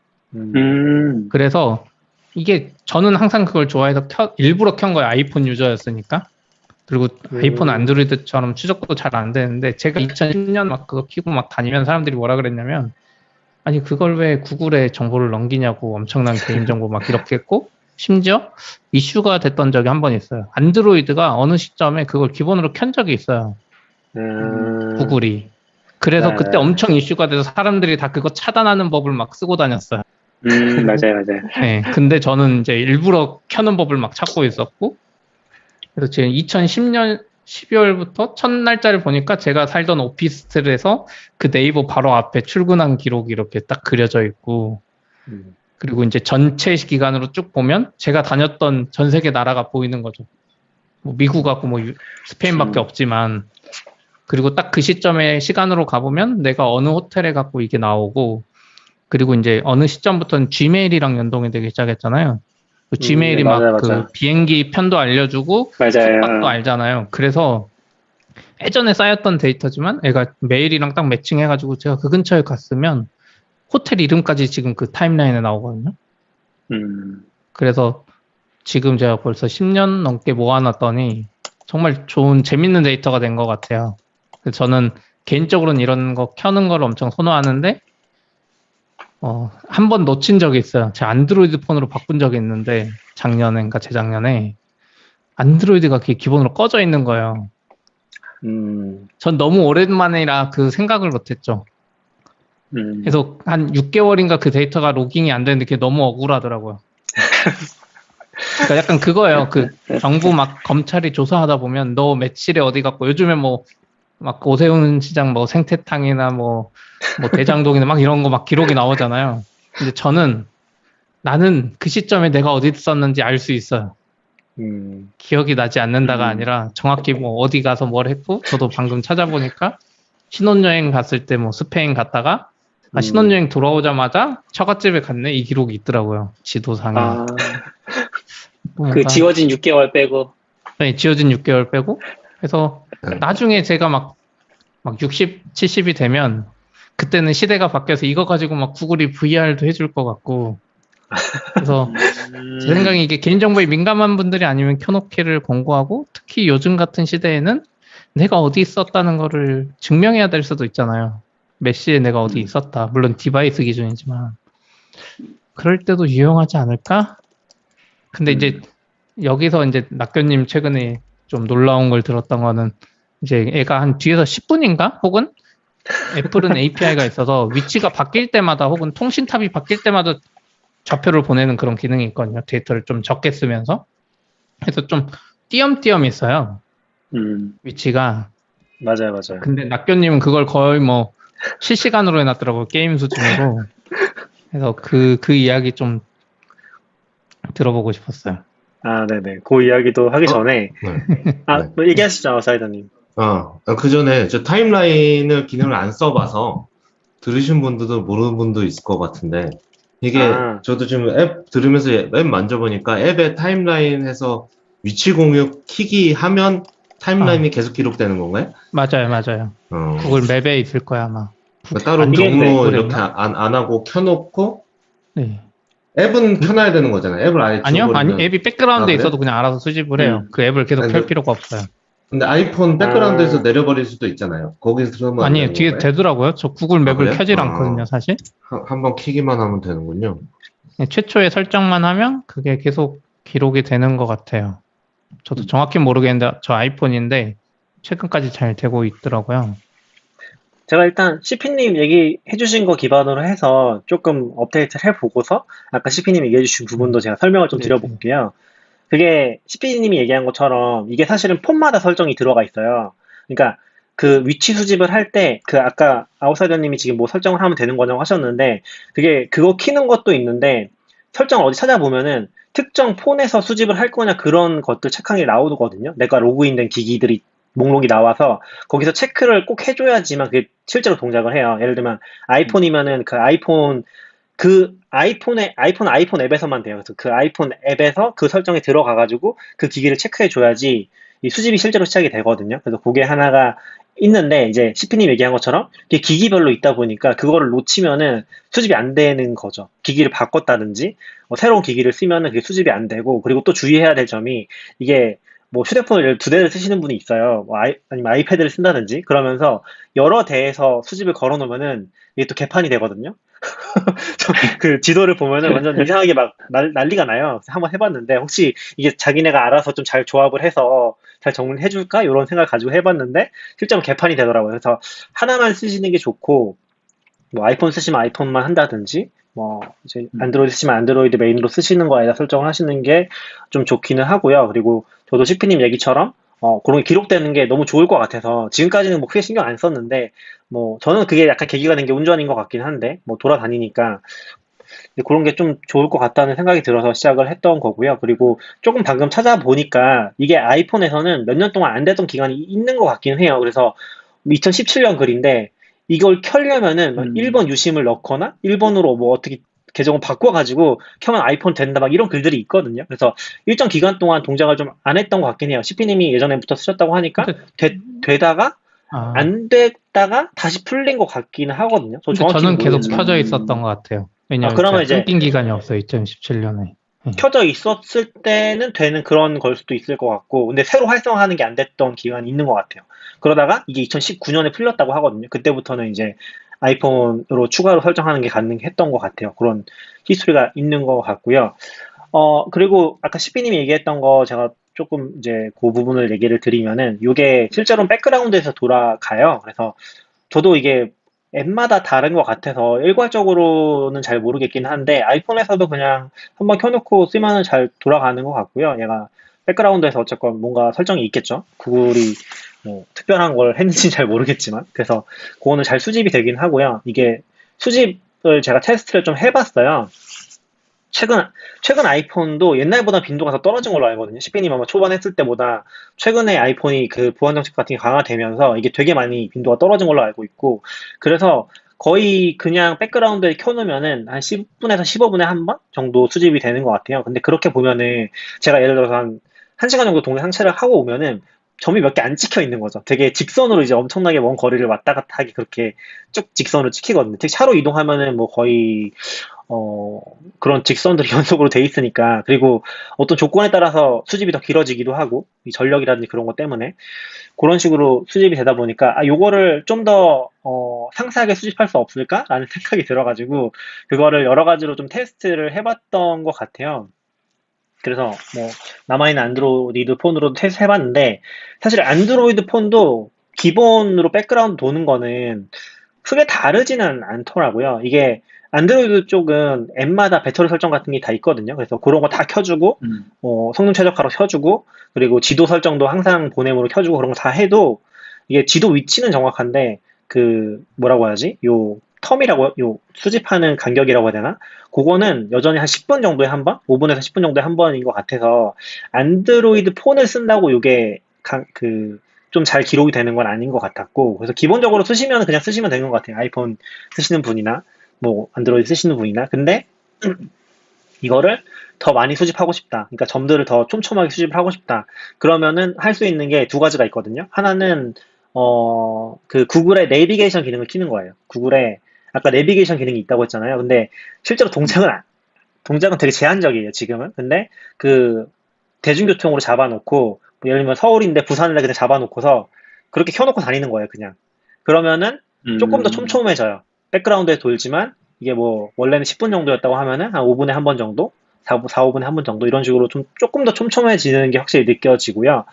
그래서 이게 저는 항상 그걸 좋아해서 일부러 켠 거예요. 아이폰 유저였으니까. 그리고 아이폰 안드로이드처럼 추적도 잘 안 되는데 제가 2010년 막 그거 키고 막 다니면 사람들이 뭐라 그랬냐면 아니 그걸 왜 구글에 정보를 넘기냐고 엄청난 개인정보 막 이렇게 했고 심지어 이슈가 됐던 적이 한 번 있어요. 안드로이드가 어느 시점에 그걸 기본으로 켠 적이 있어요. 구글이. 그래서 그때 엄청 이슈가 돼서 사람들이 다 그거 차단하는 법을 막 쓰고 다녔어요. 맞아요. 네, 근데 저는 이제 일부러 켜는 법을 막 찾고 있었고 그래서 지금 2010년 12월부터 첫 날짜를 보니까 제가 살던 오피스텔에서 그 네이버 바로 앞에 출근한 기록이 이렇게 딱 그려져 있고 그리고 이제 전체 기간으로 쭉 보면 제가 다녔던 전 세계 나라가 보이는 거죠. 뭐 미국하고 뭐 스페인밖에 없지만 그리고 딱 그 시점에 시간으로 가보면 내가 어느 호텔에 갔고 이게 나오고 그리고 이제 어느 시점부터는 지메일이랑 연동이 되기 시작했잖아요. 그 지메일이 맞아요, 막 맞아요. 그 비행기 편도 알려주고 맞아요. 숙박도 알잖아요. 그래서 예전에 쌓였던 데이터지만 애가 메일이랑 딱 매칭해가지고 제가 그 근처에 갔으면 호텔 이름까지 지금 그 타임라인에 나오거든요. 그래서 지금 제가 벌써 10년 넘게 모아놨더니 정말 좋은 재밌는 데이터가 된 것 같아요. 그래서 저는 개인적으로는 이런 거 켜는 걸 엄청 선호하는데 한 번 놓친 적이 있어요. 제 안드로이드 폰으로 바꾼 적이 있는데 작년인가 재작년에 안드로이드가 그게 기본으로 꺼져 있는 거예요. 전 너무 오랜만이라 그 생각을 못했죠. 그래서 한 6개월인가 그 데이터가 로깅이 안 되는데 그게 너무 억울하더라고요. 그러니까 약간 그거예요. 그 정부 막 검찰이 조사하다 보면 너 며칠에 어디 갔고 요즘에 뭐 막 오세훈 시장 뭐 생태탕이나 뭐 대장동이나 막 이런 거 막 기록이 나오잖아요. 근데 나는 그 시점에 내가 어디 있었는지 알 수 있어요. 기억이 나지 않는다가 아니라 정확히 뭐 어디 가서 뭘 했고 저도 방금 찾아보니까 신혼여행 갔을 때 뭐 스페인 갔다가 신혼여행 돌아오자마자 처갓집에 갔네 이 기록이 있더라고요. 지도상에. 그 지워진 6개월 빼고. 네, 지워진 6개월 빼고. 그래서 나중에 제가 막 60, 70이 되면 그때는 시대가 바뀌어서 이거 가지고 막 구글이 VR도 해줄 것 같고. 그래서 제 생각에 이게 개인정보에 민감한 분들이 아니면 켜놓기를 권고하고 특히 요즘 같은 시대에는 내가 어디 있었다는 거를 증명해야 될 수도 있잖아요. 몇 시에 내가 어디 있었다. 물론 디바이스 기준이지만. 그럴 때도 유용하지 않을까? 근데 이제 여기서 이제 낙교님 최근에 좀 놀라운 걸 들었던 거는 이제 애가 한 뒤에서 10분인가? 혹은 애플은 API가 있어서 위치가 바뀔 때마다 혹은 통신탑이 바뀔 때마다 좌표를 보내는 그런 기능이 있거든요. 데이터를 좀 적게 쓰면서. 그래서 좀 띄엄띄엄 있어요. 위치가. 맞아요. 근데 낙교님은 그걸 거의 뭐 실시간으로 해놨더라고요. 게임 수준으로. 그래서 그 이야기 좀 들어보고 싶었어요. 아, 네네. 그 이야기도 하기 전에. 네. 뭐 얘기하시죠, 사이다님. 그 전에 저 타임라인을 기능을 안 써봐서 들으신 분들도 모르는 분도 있을 것 같은데 이게 저도 지금 앱 들으면서 앱 만져보니까 앱에 타임라인에서 위치 공유 키기 하면 타임라인이 계속 기록되는 건가요? 맞아요. 구글 맵에 있을 거야 아마. 그러니까 따로 경로 이렇게 안 하고 켜놓고 네. 앱은 켜놔야 되는 거잖아요. 앱을 아예 아니요, 지워버리면. 앱이 백그라운드에 그래요? 있어도 그냥 알아서 수집을 해요. 그 앱을 계속 켤 필요가 없어요. 근데 아이폰 백그라운드에서 내려버릴 수도 있잖아요. 거기서 쓰면 안 아니, 되는 뒤에 건가요? 되더라고요. 저 구글 맵을 그래요? 켜질 않거든요, 사실. 한번 키기만 하면 되는군요. 최초에 설정만 하면 그게 계속 기록이 되는 것 같아요. 저도 정확히 모르겠는데, 저 아이폰인데, 최근까지 잘 되고 있더라고요. 제가 일단 CP님 얘기해 주신 거 기반으로 해서 조금 업데이트를 해보고서 아까 CP님 얘기해 주신 부분도 제가 설명을 좀 네, 드려볼게요. 그게 CP님이 얘기한 것처럼 이게 사실은 폰마다 설정이 들어가 있어요. 그러니까 그 위치 수집을 할 때 그 아까 아웃사이더님이 지금 뭐 설정을 하면 되는 거냐고 하셨는데 그게 그거 키는 것도 있는데 설정을 어디 찾아보면은 특정 폰에서 수집을 할 거냐 그런 것들 체크하는 게 나오거든요. 내가 로그인된 기기들이 목록이 나와서 거기서 체크를 꼭 해줘야지만 그게 실제로 동작을 해요. 예를 들면 아이폰이면은 그 아이폰 앱에서만 돼요. 그래서 그 아이폰 앱에서 그 설정에 들어가가지고 그 기기를 체크해줘야지 이 수집이 실제로 시작이 되거든요. 그래서 그게 하나가 있는데 이제 CP님 얘기한 것처럼 이게 기기별로 있다 보니까 그거를 놓치면은 수집이 안 되는 거죠. 기기를 바꿨다든지 새로운 기기를 쓰면은 그게 수집이 안 되고 그리고 또 주의해야 될 점이 이게 뭐 휴대폰을 두 대를 쓰시는 분이 있어요. 뭐 아니면 아이패드를 쓴다든지 그러면서 여러 대에서 수집을 걸어 놓으면은 이게 또 개판이 되거든요. 그 지도를 보면은 완전 이상하게 막 난리가 나요. 그래서 한번 해봤는데 혹시 이게 자기네가 알아서 좀 잘 조합을 해서 잘 정리를 해줄까? 이런 생각을 가지고 해봤는데 실제로 개판이 되더라고요. 그래서 하나만 쓰시는 게 좋고 뭐 아이폰 쓰시면 아이폰만 한다든지 뭐 이제 안드로이드 쓰시면 안드로이드 메인으로 쓰시는 거에다 설정을 하시는 게 좀 좋기는 하고요. 그리고 저도 CP님 얘기처럼 그런 게 기록되는 게 너무 좋을 것 같아서 지금까지는 뭐 크게 신경 안 썼는데 뭐 저는 그게 약간 계기가 된 게 운전인 것 같긴 한데 뭐 돌아다니니까 그런 게 좀 좋을 것 같다는 생각이 들어서 시작을 했던 거고요. 그리고 조금 방금 찾아보니까 이게 아이폰에서는 몇 년 동안 안 됐던 기간이 있는 것 같긴 해요. 그래서 2017년 글인데 이걸 켜려면은 1번 유심을 넣거나 1번으로 뭐 어떻게 계정을 바꿔가지고 켜면 아이폰 된다 막 이런 글들이 있거든요. 그래서 일정 기간 동안 동작을 좀 안 했던 것 같긴 해요. CP님이 예전에부터 쓰셨다고 하니까 되다가 아, 안 됐다가 다시 풀린 것 같기는 하거든요. 저 근데 정확히 저는 계속 모르겠지만. 켜져 있었던 것 같아요. 왜냐면 그러면 제가 이제 끊긴 기간이 없어요, 2017년에. 켜져 있었을 때는 되는 그런 걸 수도 있을 것 같고, 근데 새로 활성화하는 게 안 됐던 기간이 있는 것 같아요. 그러다가 이게 2019년에 풀렸다고 하거든요. 그때부터는 이제 아이폰으로 추가로 설정하는 게 가능했던 것 같아요. 그런 히스토리가 있는 것 같고요. 그리고 아까 CP님이 얘기했던 거 제가 조금 이제 그 부분을 얘기를 드리면은 이게 실제로는 백그라운드에서 돌아가요. 그래서 저도 이게 앱마다 다른 것 같아서 일괄적으로는 잘 모르겠긴 한데 아이폰에서도 그냥 한번 켜놓고 쓰면은 잘 돌아가는 것 같고요. 얘가 백그라운드에서 어쨌건 뭔가 설정이 있겠죠. 구글이 뭐 특별한 걸 했는지 잘 모르겠지만 그래서 그거는 잘 수집이 되긴 하고요. 이게 수집을 제가 테스트를 좀 해봤어요. 최근 아이폰도 옛날보다 빈도가 더 떨어진 걸로 알거든요. CP님 아마 초반 했을 때보다 최근에 아이폰이 그 보안 정책 같은 게 강화되면서 이게 되게 많이 빈도가 떨어진 걸로 알고 있고, 그래서 거의 그냥 백그라운드에 켜놓으면은 한 10분에서 15분에 한 번 정도 수집이 되는 것 같아요. 근데 그렇게 보면은 제가 예를 들어서 한 1시간 정도 동네 상체를 하고 오면은 점이 몇 개 안 찍혀 있는 거죠. 되게 직선으로 이제 엄청나게 먼 거리를 왔다 갔다 하기 그렇게 쭉 직선으로 찍히거든요. 특히 차로 이동하면은 뭐 거의 그런 직선들이 연속으로 돼 있으니까, 그리고 어떤 조건에 따라서 수집이 더 길어지기도 하고, 이 전력이라든지 그런 것 때문에, 그런 식으로 수집이 되다 보니까, 요거를 좀 더, 상세하게 수집할 수 없을까라는 생각이 들어가지고, 그거를 여러 가지로 좀 테스트를 해봤던 것 같아요. 그래서 뭐, 남아있는 안드로이드 폰으로도 테스트 해봤는데, 사실 안드로이드 폰도 기본으로 백그라운드 도는 거는 크게 다르지는 않더라고요. 이게 안드로이드 쪽은 앱마다 배터리 설정 같은 게 다 있거든요. 그래서 그런 거 다 켜주고, 성능 최적화로 켜주고, 그리고 지도 설정도 항상 보냄으로 켜주고 그런 거 다 해도 이게 지도 위치는 정확한데 그 뭐라고 해야지? 요 텀이라고 요 수집하는 간격이라고 해야 되나? 그거는 여전히 한 10분 정도에 한 번, 5분에서 10분 정도에 한 번인 것 같아서 안드로이드 폰을 쓴다고 요게 좀 잘 기록이 되는 건 아닌 것 같았고, 그래서 기본적으로 쓰시면 그냥 쓰시면 되는 것 같아요. 아이폰 쓰시는 분이나 뭐 안드로이드 쓰시는 분이나. 근데 이거를 더 많이 수집하고 싶다, 그러니까 점들을 더 촘촘하게 수집을 하고 싶다, 그러면은 할 수 있는 게 두 가지가 있거든요. 하나는 그 구글의 내비게이션 기능을 키는 거예요. 구글에 아까 내비게이션 기능이 있다고 했잖아요. 근데 실제로 동작은 되게 제한적이에요, 지금은. 근데 그 대중교통으로 잡아놓고 예를 들면 서울인데 부산을 그냥 잡아놓고서 그렇게 켜놓고 다니는 거예요, 그냥. 그러면은 조금 더 촘촘해져요. 백그라운드에 돌지만 이게 뭐 원래는 10분 정도였다고 하면은 한 5분에 한 번 정도, 5분에 한 번 정도 이런 식으로 좀 조금 더 촘촘해지는 게 확실히 느껴지고요.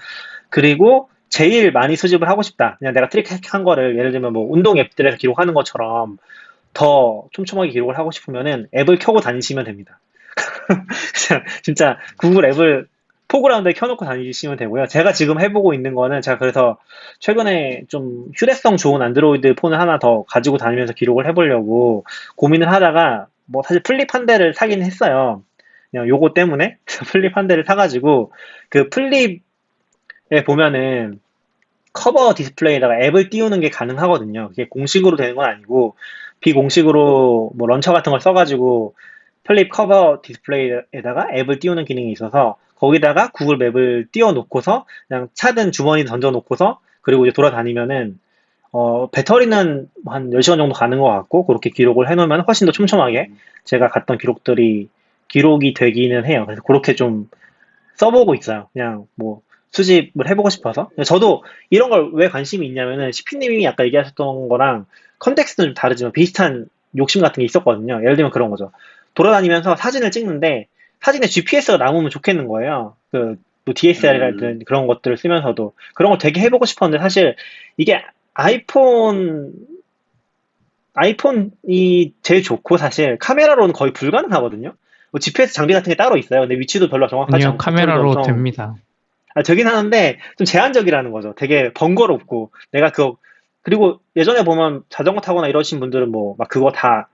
그리고 제일 많이 수집을 하고 싶다. 그냥 내가 트릭한 거를 예를 들면 뭐 운동 앱들에서 기록하는 것처럼 더 촘촘하게 기록을 하고 싶으면은 앱을 켜고 다니시면 됩니다. 진짜 구글 앱을 포그라운드에 켜놓고 다니시면 되고요. 제가 지금 해보고 있는 거는 제가 그래서 최근에 좀 휴대성 좋은 안드로이드 폰을 하나 더 가지고 다니면서 기록을 해보려고 고민을 하다가 뭐 사실 플립 한 대를 사긴 했어요. 그냥 요거 때문에 플립 한 대를 사가지고 그 플립에 보면은 커버 디스플레이에다가 앱을 띄우는 게 가능하거든요. 그게 공식으로 되는 건 아니고 비공식으로 뭐 런처 같은 걸 써가지고 플립 커버 디스플레이에다가 앱을 띄우는 기능이 있어서 거기다가 구글 맵을 띄워놓고서 그냥 차든 주머니에 던져놓고서 그리고 이제 돌아다니면은 배터리는 한 10시간 정도 가는 것 같고 그렇게 기록을 해놓으면 훨씬 더 촘촘하게 제가 갔던 기록들이 기록이 되기는 해요. 그래서 그렇게 좀 써보고 있어요. 그냥 뭐 수집을 해보고 싶어서. 저도 이런 걸 왜 관심이 있냐면은 시피님이 아까 얘기하셨던 거랑 컨텍스트는 좀 다르지만 비슷한 욕심 같은 게 있었거든요. 예를 들면 그런 거죠. 돌아다니면서 사진을 찍는데 사진에 GPS가 남으면 좋겠는 거예요. 그 뭐 DSLR이라든 그런 것들을 쓰면서도 그런 걸 되게 해보고 싶었는데 사실 이게 아이폰이 제일 좋고 사실 카메라로는 거의 불가능하거든요. 뭐 GPS 장비 같은 게 따로 있어요. 근데 위치도 별로 정확하지 아니요, 않고 카메라로 배터리도 엄청 됩니다. 되긴 하는데 좀 제한적이라는 거죠. 되게 번거롭고 내가 그리고 예전에 보면 자전거 타거나 이러신 분들은 뭐 막 그거 다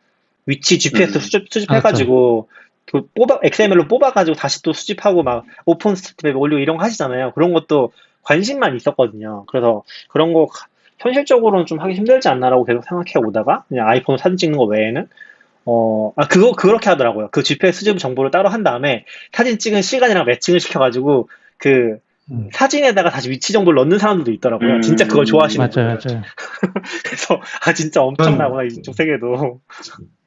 위치 GPS 수집해가지고 그 XML로 뽑아가지고 다시 또 수집하고 막 오픈 스트립 올리고 이런 거 하시잖아요. 그런 것도 관심만 있었거든요. 그래서 그런 거 현실적으로는 좀 하기 힘들지 않나라고 계속 생각해 오다가 그냥 아이폰으로 사진 찍는 거 외에는 그렇게 하더라고요. 그 GPS 수집 정보를 따로 한 다음에 사진 찍은 시간이랑 매칭을 시켜가지고 그 사진에다가 다시 위치 정보를 넣는 사람들도 있더라고요. 진짜 그걸 좋아하시는 맞아요, 분들. 맞아요. 그래서 진짜 엄청나구나 이쪽 세계도.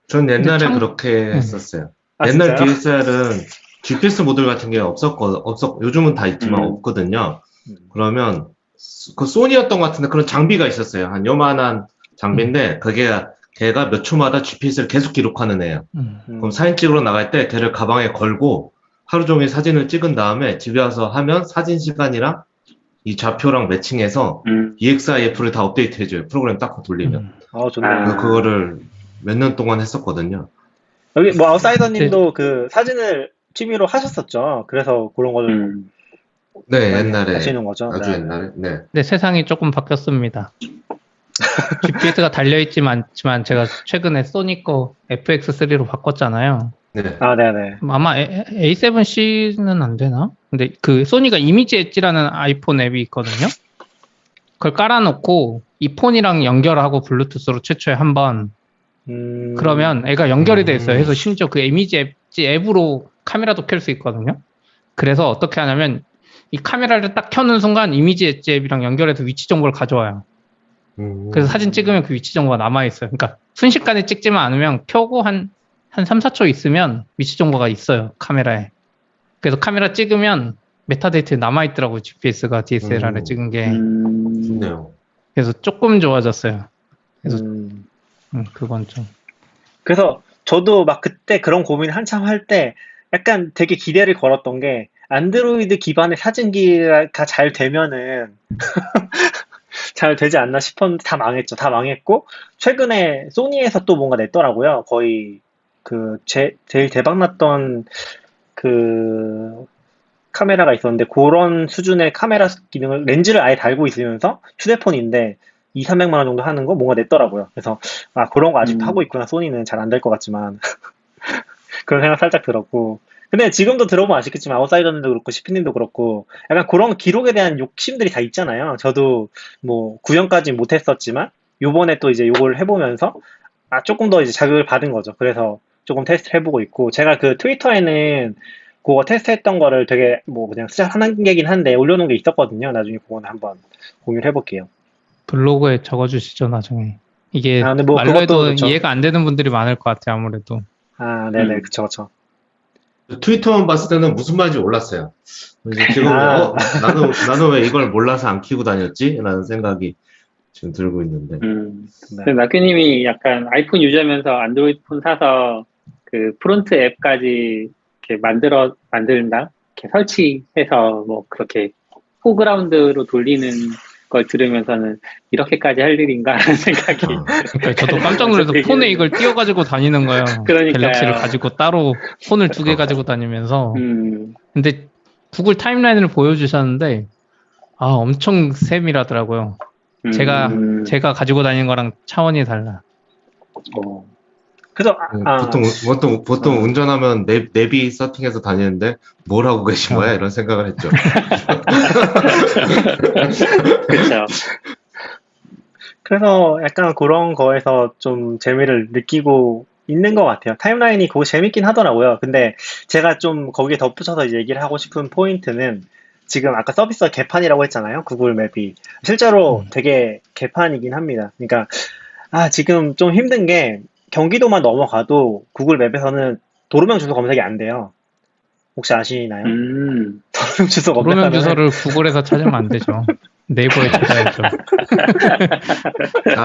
전 옛날에 참- 그렇게 했었어요. 아, 옛날 진짜요? DSL은 GPS 모듈 같은 게 요즘은 다 있지만 없거든요. 그러면 그 소니였던 것 같은데 그런 장비가 있었어요. 한 요만한 장비인데 걔가 몇 초마다 GPS를 계속 기록하는 애예요. 그럼 사진 찍으러 나갈 때 걔를 가방에 걸고 하루 종일 사진을 찍은 다음에 집에 와서 하면 사진 시간이랑 이 좌표랑 매칭해서 EXIF를 다 업데이트 해줘요. 프로그램 딱 돌리면. 좋네요. 그래서 그거를 몇 년 동안 했었거든요. 여기 뭐 아웃사이더님도 그 사진을 취미로 하셨었죠. 그래서 그런 거를 네, 많이 옛날에. 하시는 거죠. 아주 네. 옛날에. 네. 근데 세상이 조금 바뀌었습니다. GPS가 달려있지만 제가 최근에 소니 거 FX3로 바꿨잖아요. 네. 네네. 아마 A7C는 안 되나? 근데 그 소니가 이미지 엣지라는 아이폰 앱이 있거든요. 그걸 깔아놓고 이 폰이랑 연결하고 블루투스로 최초에 한번 그러면 애가 연결이 돼 있어요. 그래서 심지어 그 이미지 엣지 앱으로 카메라도 켤 수 있거든요. 그래서 어떻게 하냐면 이 카메라를 딱 켜는 순간 이미지 엣지 앱이랑 연결해서 위치 정보를 가져와요. 그래서 사진 찍으면 그 위치 정보가 남아있어요. 그러니까 순식간에 찍지만 않으면 켜고 한 3, 4초 있으면 위치 정보가 있어요. 카메라에. 그래서 카메라 찍으면 메타데이터에 남아있더라고요. GPS가 DSLR에 찍은 게. 좋네요. 그래서 조금 좋아졌어요. 그래서 그건 좀. 그래서 저도 막 그때 그런 고민 한참 할 때 약간 되게 기대를 걸었던 게 안드로이드 기반의 사진기가 잘 되면은 잘 되지 않나 싶었는데 다 망했죠. 다 망했고 최근에 소니에서 또 뭔가 냈더라고요. 거의 그 제일 대박 났던 그 카메라가 있었는데 그런 수준의 카메라 기능을 렌즈를 아예 달고 있으면서 휴대폰인데 200~300만 원 정도 하는 거 뭔가 냈더라고요. 그래서 그런 거 아직도 하고 있구나. 소니는 잘 안 될 것 같지만 그런 생각 살짝 들었고 근데 지금도 들어보면 아시겠지만 아웃사이더님도 그렇고 시피님도 그렇고 약간 그런 기록에 대한 욕심들이 다 있잖아요. 저도 뭐 구형까지 못했었지만 요번에 또 이제 요걸 해보면서 조금 더 이제 자극을 받은 거죠. 그래서 조금 테스트를 해보고 있고 제가 그 트위터에는 그거 테스트했던 거를 되게 뭐 그냥 시작하는 게긴 한데 올려놓은 게 있었거든요. 나중에 그거는 한번 공유를 해볼게요. 블로그에 적어주시죠 나중에. 이게 근데 뭐 말로 그것도 해도 그렇죠. 이해가 안 되는 분들이 많을 것 같아요. 아무래도. 네네 그쵸. 트위터만 봤을 때는 무슨 말인지 몰랐어요. 그래서 지금 아. 나는 왜 이걸 몰라서 안 키고 다녔지? 라는 생각이 지금 들고 있는데. 네. 낙규님이 약간 아이폰 유저면서 안드로이드 폰 사서 그 프론트 앱까지 이렇게 만든다? 이렇게 설치해서 뭐 그렇게 포그라운드로 돌리는 걸 들으면서는 이렇게까지 할 일인가 하는 생각이. 그러니까 저도 깜짝 놀라서 폰에 이걸 띄워가지고 다니는 거예요. 그러니까요. 갤럭시를 가지고 따로 폰을 2개 가지고 다니면서. 음, 근데 구글 타임라인을 보여주셨는데, 엄청 세밀하더라고요. 제가 가지고 다니는 거랑 차원이 달라. 그래서 보통 운전하면 내비 세팅해서 다니는데 뭘 하고 계신 거야? 이런 생각을 했죠. 그렇죠. 그래서 약간 그런 거에서 좀 재미를 느끼고 있는 것 같아요. 타임라인이 그거 재밌긴 하더라고요. 근데 제가 좀 거기에 덧붙여서 이제 얘기를 하고 싶은 포인트는 지금 아까 서비스가 개판이라고 했잖아요. 구글 맵이. 실제로 되게 개판이긴 합니다. 그러니까 지금 좀 힘든 게 경기도만 넘어가도 구글 맵에서는 도로명 주소 검색이 안 돼요. 혹시 아시나요? 도로명 주소 도로명 검색하면 주소를 구글에서 찾으면 안 되죠. 네이버에 찾아야죠.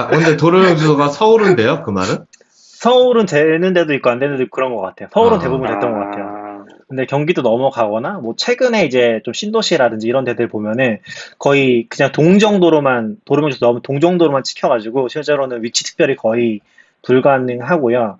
근데 도로명 주소가 서울인데요? 그 말은? 서울은 되는 데도 있고 안 되는 데도 있고 그런 것 같아요. 서울은 대부분 됐던 것 같아요. 아, 근데 경기도 넘어가거나 뭐 최근에 이제 좀 신도시라든지 이런 데들 보면은 거의 그냥 동정도로만 도로명 주소 넣으면 동정도로만 찍혀가지고 실제로는 위치 특별히 거의 불가능하고요.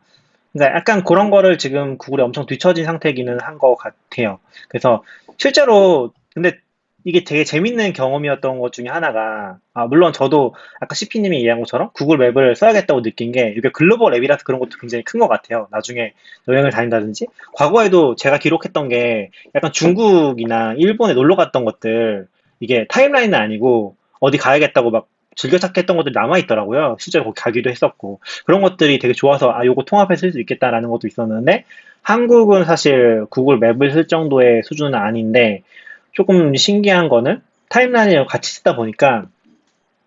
그러니까 약간 그런 거를 지금 구글이 엄청 뒤처진 상태이기는 한 것 같아요. 그래서 실제로 근데 이게 되게 재밌는 경험이었던 것 중에 하나가 물론 저도 아까 CP님이 얘기한 것처럼 구글 맵을 써야겠다고 느낀 게 이게 글로벌 앱이라서 그런 것도 굉장히 큰 것 같아요. 나중에 여행을 다닌다든지 과거에도 제가 기록했던 게 약간 중국이나 일본에 놀러 갔던 것들 이게 타임라인은 아니고 어디 가야겠다고 막 즐겨찾기 했던 것들이 남아있더라고요. 실제로 거기 가기도 했었고 그런 것들이 되게 좋아서 요거 통합해 쓸 수 있겠다라는 것도 있었는데 한국은 사실 구글 맵을 쓸 정도의 수준은 아닌데 조금 신기한 거는 타임라인을 같이 쓰다 보니까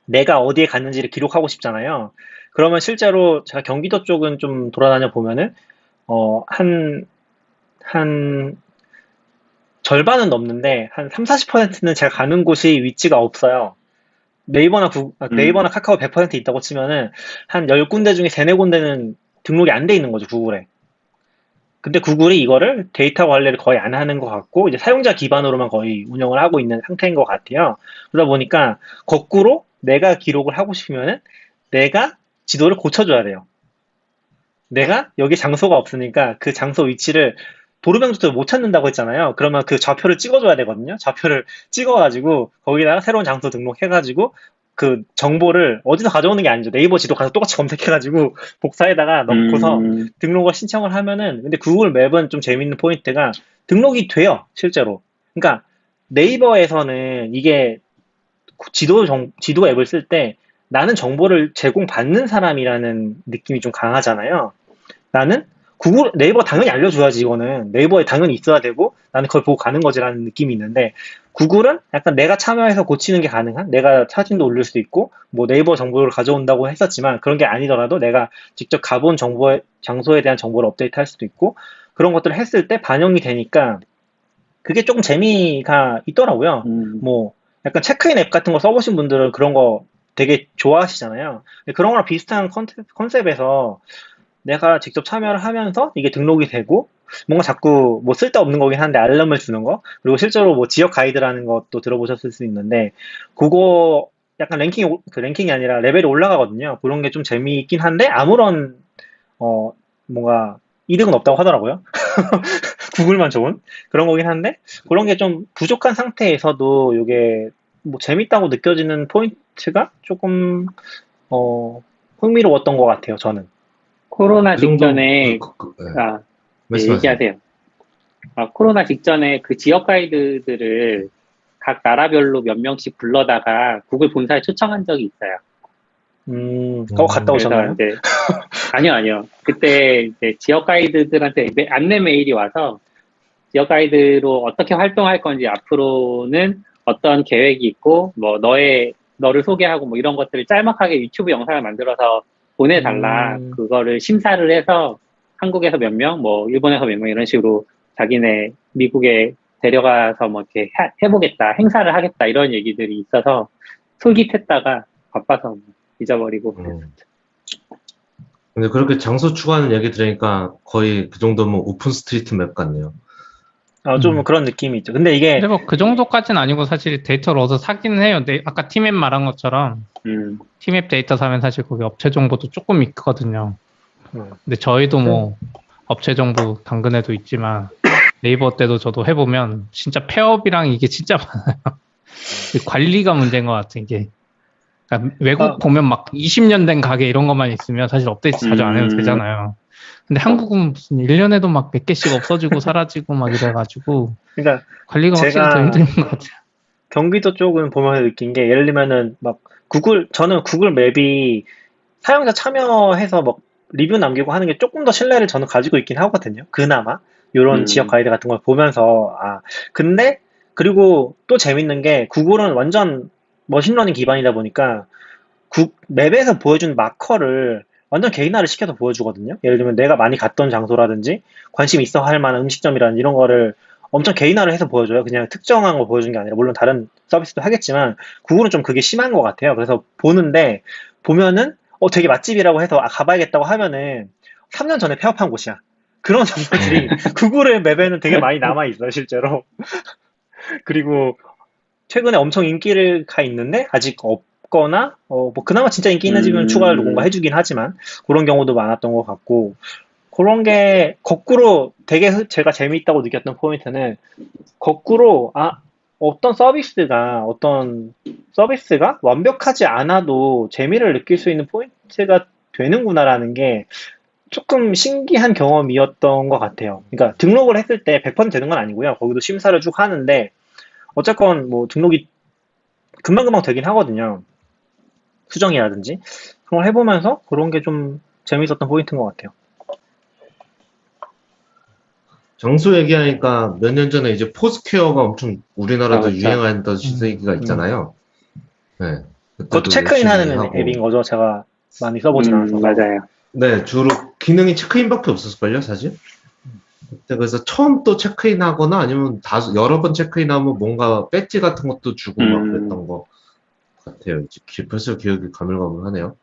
내가 어디에 갔는지를 기록하고 싶잖아요. 그러면 실제로 제가 경기도 쪽은 좀 돌아다녀 보면은 한 절반은 넘는데 한 3, 40%는 제가 가는 곳이 위치가 없어요. 네이버나 카카오 100% 있다고 치면은 한 10군데 중에 3, 4군데는 등록이 안 돼 있는 거죠, 구글에. 근데 구글이 이거를 데이터 관리를 거의 안 하는 것 같고 이제 사용자 기반으로만 거의 운영을 하고 있는 상태인 것 같아요. 그러다 보니까 거꾸로 내가 기록을 하고 싶으면은 내가 지도를 고쳐줘야 돼요. 내가 여기 장소가 없으니까 그 장소 위치를 도로명 주소를 못 찾는다고 했잖아요. 그러면 그 좌표를 찍어줘야 되거든요. 좌표를 찍어가지고 거기다가 새로운 장소 등록해가지고 그 정보를 어디서 가져오는 게 아니죠. 네이버 지도 가서 똑같이 검색해가지고 복사에다가 넣고서 등록을 신청을 하면은 근데 구글 맵은 좀 재밌는 포인트가 등록이 돼요. 실제로. 그러니까 네이버에서는 이게 지도 앱을 쓸 때 나는 정보를 제공받는 사람이라는 느낌이 좀 강하잖아요. 나는 네이버 당연히 알려줘야지 이거는 네이버에 당연히 있어야 되고 나는 그걸 보고 가는 거지라는 느낌이 있는데 구글은 약간 내가 참여해서 고치는 게 가능한 내가 사진도 올릴 수 있고 뭐 네이버 정보를 가져온다고 했었지만 그런 게 아니더라도 내가 직접 가본 장소에 대한 정보를 업데이트할 수도 있고 그런 것들을 했을 때 반영이 되니까 그게 조금 재미가 있더라고요. 뭐 약간 체크인 앱 같은 거 써보신 분들은 그런 거 되게 좋아하시잖아요. 그런 거랑 비슷한 컨셉에서 내가 직접 참여를 하면서 이게 등록이 되고 뭔가 자꾸 뭐 쓸데없는 거긴 한데 알람을 주는 거 그리고 실제로 뭐 지역 가이드라는 것도 들어보셨을 수 있는데 그거 약간 랭킹이 아니라 레벨이 올라가거든요. 그런 게 좀 재미있긴 한데 아무런 뭔가 이득은 없다고 하더라고요. 구글만 좋은 그런 거긴 한데 그런 게 좀 부족한 상태에서도 이게 뭐 재밌다고 느껴지는 포인트가 조금 흥미로웠던 것 같아요. 저는. 코로나 그 정도, 직전에, 네. 네, 얘기하세요. 코로나 직전에 그 지역 가이드들을 각 나라별로 몇 명씩 불러다가 구글 본사에 초청한 적이 있어요. 갔다 오셨나요? 그래서 이제, 아니요. 그때 이제 지역 가이드들한테 안내 메일이 와서 지역 가이드로 어떻게 활동할 건지 앞으로는 어떤 계획이 있고, 뭐, 너를 소개하고 뭐 이런 것들을 짤막하게 유튜브 영상을 만들어서 보내달라. 그거를 심사를 해서 한국에서 몇 명, 뭐, 일본에서 몇 명 이런 식으로 자기네 미국에 데려가서 뭐 이렇게 해보겠다, 행사를 하겠다 이런 얘기들이 있어서 솔깃했다가 바빠서 뭐 잊어버리고 그랬었죠. 근데 그렇게 장소 추구하는 얘기 들으니까 거의 그 정도면 오픈 스트리트 맵 같네요. 좀 그런 느낌이 있죠. 근데 이게 근데 뭐 그 정도까지는 아니고 사실 데이터를 얻어 사기는 해요. 아까 팀앱 말한 것처럼 팀앱 데이터 사면 사실 거기 업체 정보도 조금 있거든요. 근데 저희도 뭐 업체 정보 당근에도 있지만 네이버 때도 저도 해보면 진짜 폐업이랑 이게 진짜 많아요. 관리가 문제인 것 같은 게. 그러니까 외국 보면 막 20년 된 가게 이런 것만 있으면 사실 업데이트 자주 안 해도 되잖아요. 근데 한국은 무슨 1년에도 막 몇 개씩 없어지고 사라지고 막 이래가지고 그러니까 관리가 확실히 더 힘든 것 같아요. 경기도 쪽은 보면서 느낀 게 예를 들면은 막 저는 구글 맵이 사용자 참여해서 막 리뷰 남기고 하는 게 조금 더 신뢰를 저는 가지고 있긴 하거든요. 그나마 이런 지역 가이드 같은 걸 보면서 근데 그리고 또 재밌는 게 구글은 완전 머신러닝 기반이다 보니까 맵에서 보여준 마커를 완전 개인화를 시켜서 보여주거든요. 예를 들면 내가 많이 갔던 장소라든지 관심 있어 할 만한 음식점이라든지 이런 거를 엄청 개인화를 해서 보여줘요. 그냥 특정한 거 보여준 게 아니라 물론 다른 서비스도 하겠지만 구글은 좀 그게 심한 것 같아요. 그래서 보면은 되게 맛집이라고 해서 가봐야겠다고 하면은 3년 전에 폐업한 곳이야. 그런 장소들이 구글의 맵에는 되게 많이 남아있어요, 실제로. 그리고 최근에 엄청 인기를 가 있는데 아직 없거나 뭐 그나마 진짜 인기 있는 집은 추가를 누군가 해주긴 하지만 그런 경우도 많았던 것 같고, 그런 게 거꾸로 되게 제가 재미있다고 느꼈던 포인트는 거꾸로 어떤 서비스가 완벽하지 않아도 재미를 느낄 수 있는 포인트가 되는구나라는 게 조금 신기한 경험이었던 것 같아요. 그러니까 등록을 했을 때 100% 되는 건 아니고요. 거기도 심사를 쭉 하는데 어쨌건 뭐 등록이 금방금방 되긴 하거든요. 수정이라든지. 그런 걸 해보면서 그런 게 좀 재밌었던 포인트인 것 같아요. 장소 얘기하니까 몇 년 전에 이제 포스퀘어가 엄청 우리나라도 그렇죠. 유행하던 시기가 있잖아요. 네. 그것도 체크인하는 앱인 거죠. 제가 많이 써보진 않아서. 맞아요. 네, 주로 기능이 체크인밖에 없었을걸요, 사실. 그때 그래서 처음 또 체크인하거나 아니면 여러 번 체크인하면 뭔가 배지 같은 것도 주고 막 그랬던 거 같아요. 이제 벌써 기억이 가물가물하네요.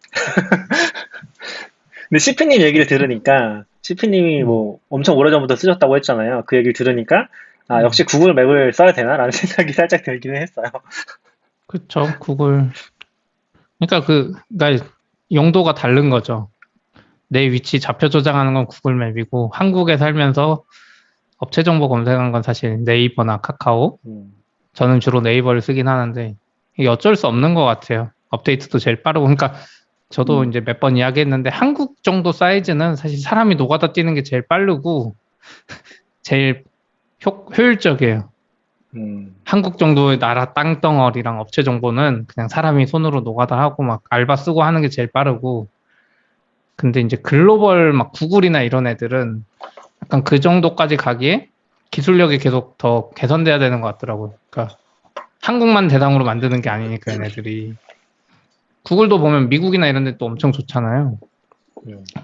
근데 CP님 얘기를 들으니까 CP님이 뭐 엄청 오래전부터 쓰셨다고 했잖아요. 그 얘기를 들으니까 역시 구글 맵을 써야 되나라는 생각이 살짝 들기는 했어요. 그렇죠. 구글. 그러니까 용도가 다른 거죠. 내 위치 좌표 조작하는 건 구글 맵이고 한국에 살면서 업체 정보 검색한 건 사실 네이버나 카카오. 저는 주로 네이버를 쓰긴 하는데 이게 어쩔 수 없는 것 같아요. 업데이트도 제일 빠르고. 그러니까 저도 이제 몇 번 이야기했는데 한국 정도 사이즈는 사실 사람이 노가다 뛰는 게 제일 빠르고 제일 효율적이에요. 한국 정도의 나라 땅덩어리랑 업체 정보는 그냥 사람이 손으로 노가다 하고 막 알바 쓰고 하는 게 제일 빠르고, 근데 이제 글로벌 막 구글이나 이런 애들은 약간 그 정도까지 가기에 기술력이 계속 더 개선돼야 되는 것 같더라고요. 그러니까 한국만 대상으로 만드는 게 아니니까 얘네들이. 구글도 보면 미국이나 이런 데 또 엄청 좋잖아요.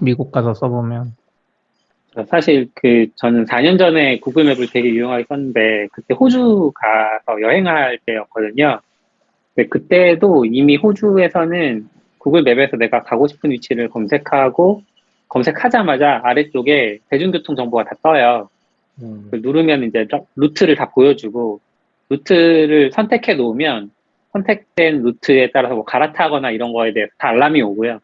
미국 가서 써보면. 사실 저는 4년 전에 구글 맵을 되게 유용하게 썼는데 그때 호주 가서 여행할 때였거든요. 근데 그때도 이미 호주에서는 구글 맵에서 내가 가고 싶은 위치를 검색하자마자 아래쪽에 대중교통 정보가 다 떠요. 누르면 이제 루트를 다 보여주고, 루트를 선택해 놓으면 선택된 루트에 따라서 뭐 갈아타거나 이런 거에 대해서 다 알람이 오고요.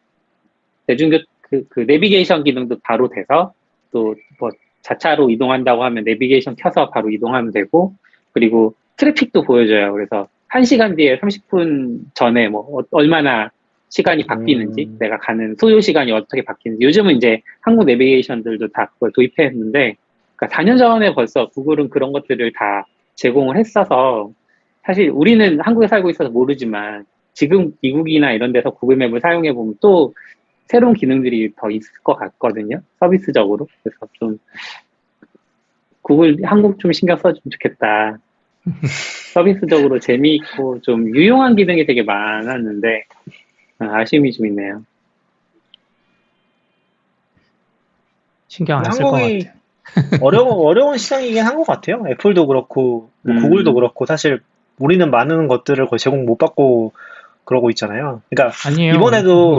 그 내비게이션 기능도 바로 돼서, 또 뭐 자차로 이동한다고 하면 내비게이션 켜서 바로 이동하면 되고, 그리고 트래픽도 보여줘요. 그래서 1시간 뒤에 30분 전에 뭐 얼마나 시간이 바뀌는지, 내가 가는 소요 시간이 어떻게 바뀌는지. 요즘은 이제 한국 내비게이션들도 다 그걸 도입했는데, 그러니까 4년 전에 벌써 구글은 그런 것들을 다 제공을 했어서 사실 우리는 한국에 살고 있어서 모르지만 지금 미국이나 이런 데서 구글 맵을 사용해 보면 또 새로운 기능들이 더 있을 것 같거든요. 서비스적으로. 그래서 좀 구글 한국 좀 신경 써주면 좋겠다. 서비스적으로 재미있고 좀 유용한 기능이 되게 많았는데 아쉬움이 좀 있네요. 신경 안 쓸 것 같아요. 어려운 시장이긴 한 것 같아요. 애플도 그렇고, 뭐 구글도 그렇고, 사실 우리는 많은 것들을 거의 제공 못 받고 그러고 있잖아요. 그러니까 아니에요. 이번에도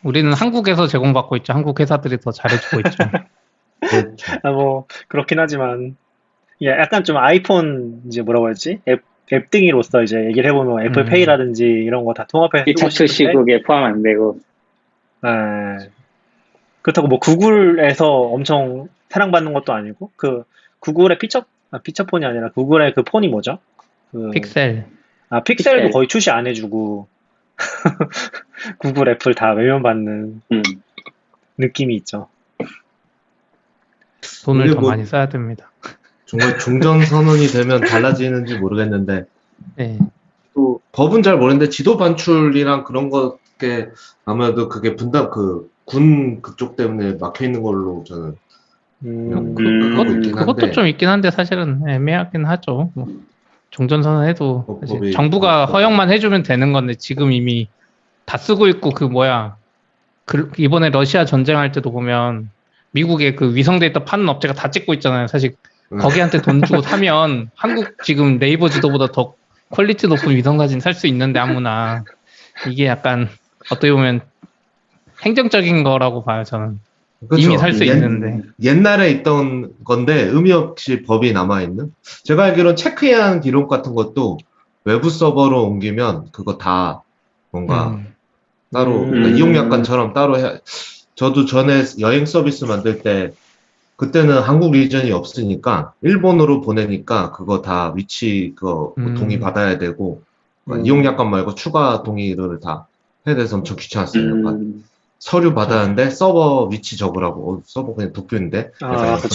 우리는 한국에서 제공받고 있죠. 한국 회사들이 더 잘해주고 있죠. 그렇죠. 뭐 그렇긴 하지만 약간 좀 아이폰 이제 뭐라고 하지? 앱등이로서 이제 얘기를 해보면 애플페이라든지 이런 거 다 통합해서 이 쓰고 차트 싶은데 시국에 포함 안 되고. 예. 그렇다고 뭐 구글에서 엄청 사랑받는 것도 아니고 그 구글의 피처폰이 아니라 구글의 그 폰이 뭐죠? 그 픽셀. 픽셀도 픽셀. 거의 출시 안 해주고 구글, 애플 다 외면받는 느낌이 있죠. 돈을 이게 더 뭐- 많이 써야 됩니다. 정말 종전선언이 되면 달라지는지 모르겠는데 네. 또 법은 잘 모르는데 지도 반출이랑 그런 것게 아무래도 그게 분담 군 그쪽 때문에 막혀 있는 걸로 저는 그냥 하고 있긴 그것도 한데 좀 있긴 한데 사실은 애매하긴 하죠. 뭐 종전선언해도 뭐 사실 법이- 정부가 법이- 허용만 해주면 되는 건데 지금 이미 다 쓰고 있고 이번에 러시아 전쟁할 때도 보면 미국의 그 위성 데이터 파는 업체가 다 찍고 있잖아요. 사실 거기한테 돈 주고 사면 한국 지금 네이버 지도보다 더 퀄리티 높은 위성 사진 살 수 있는데 아무나 이게 약간 어떻게 보면 행정적인 거라고 봐요 저는. 그렇죠. 이미 살 수 있는데. 옛날에 있던 건데 의미 없이 법이 남아있는? 제가 알기로는 체크인 기록 같은 것도 외부 서버로 옮기면 그거 다 뭔가 따로 그러니까 이용약관처럼 따로 저도 전에 여행 서비스 만들 때 그때는 한국 리전이 없으니까 일본으로 보내니까 그거 다 위치 동의 받아야 되고 그러니까 이용약관 말고 추가 동의를 다 해야 돼서 엄청 귀찮았어요. 약간. 서류 받았는데 서버 위치 적으라고 서버 그냥 도쿄인데 그렇죠.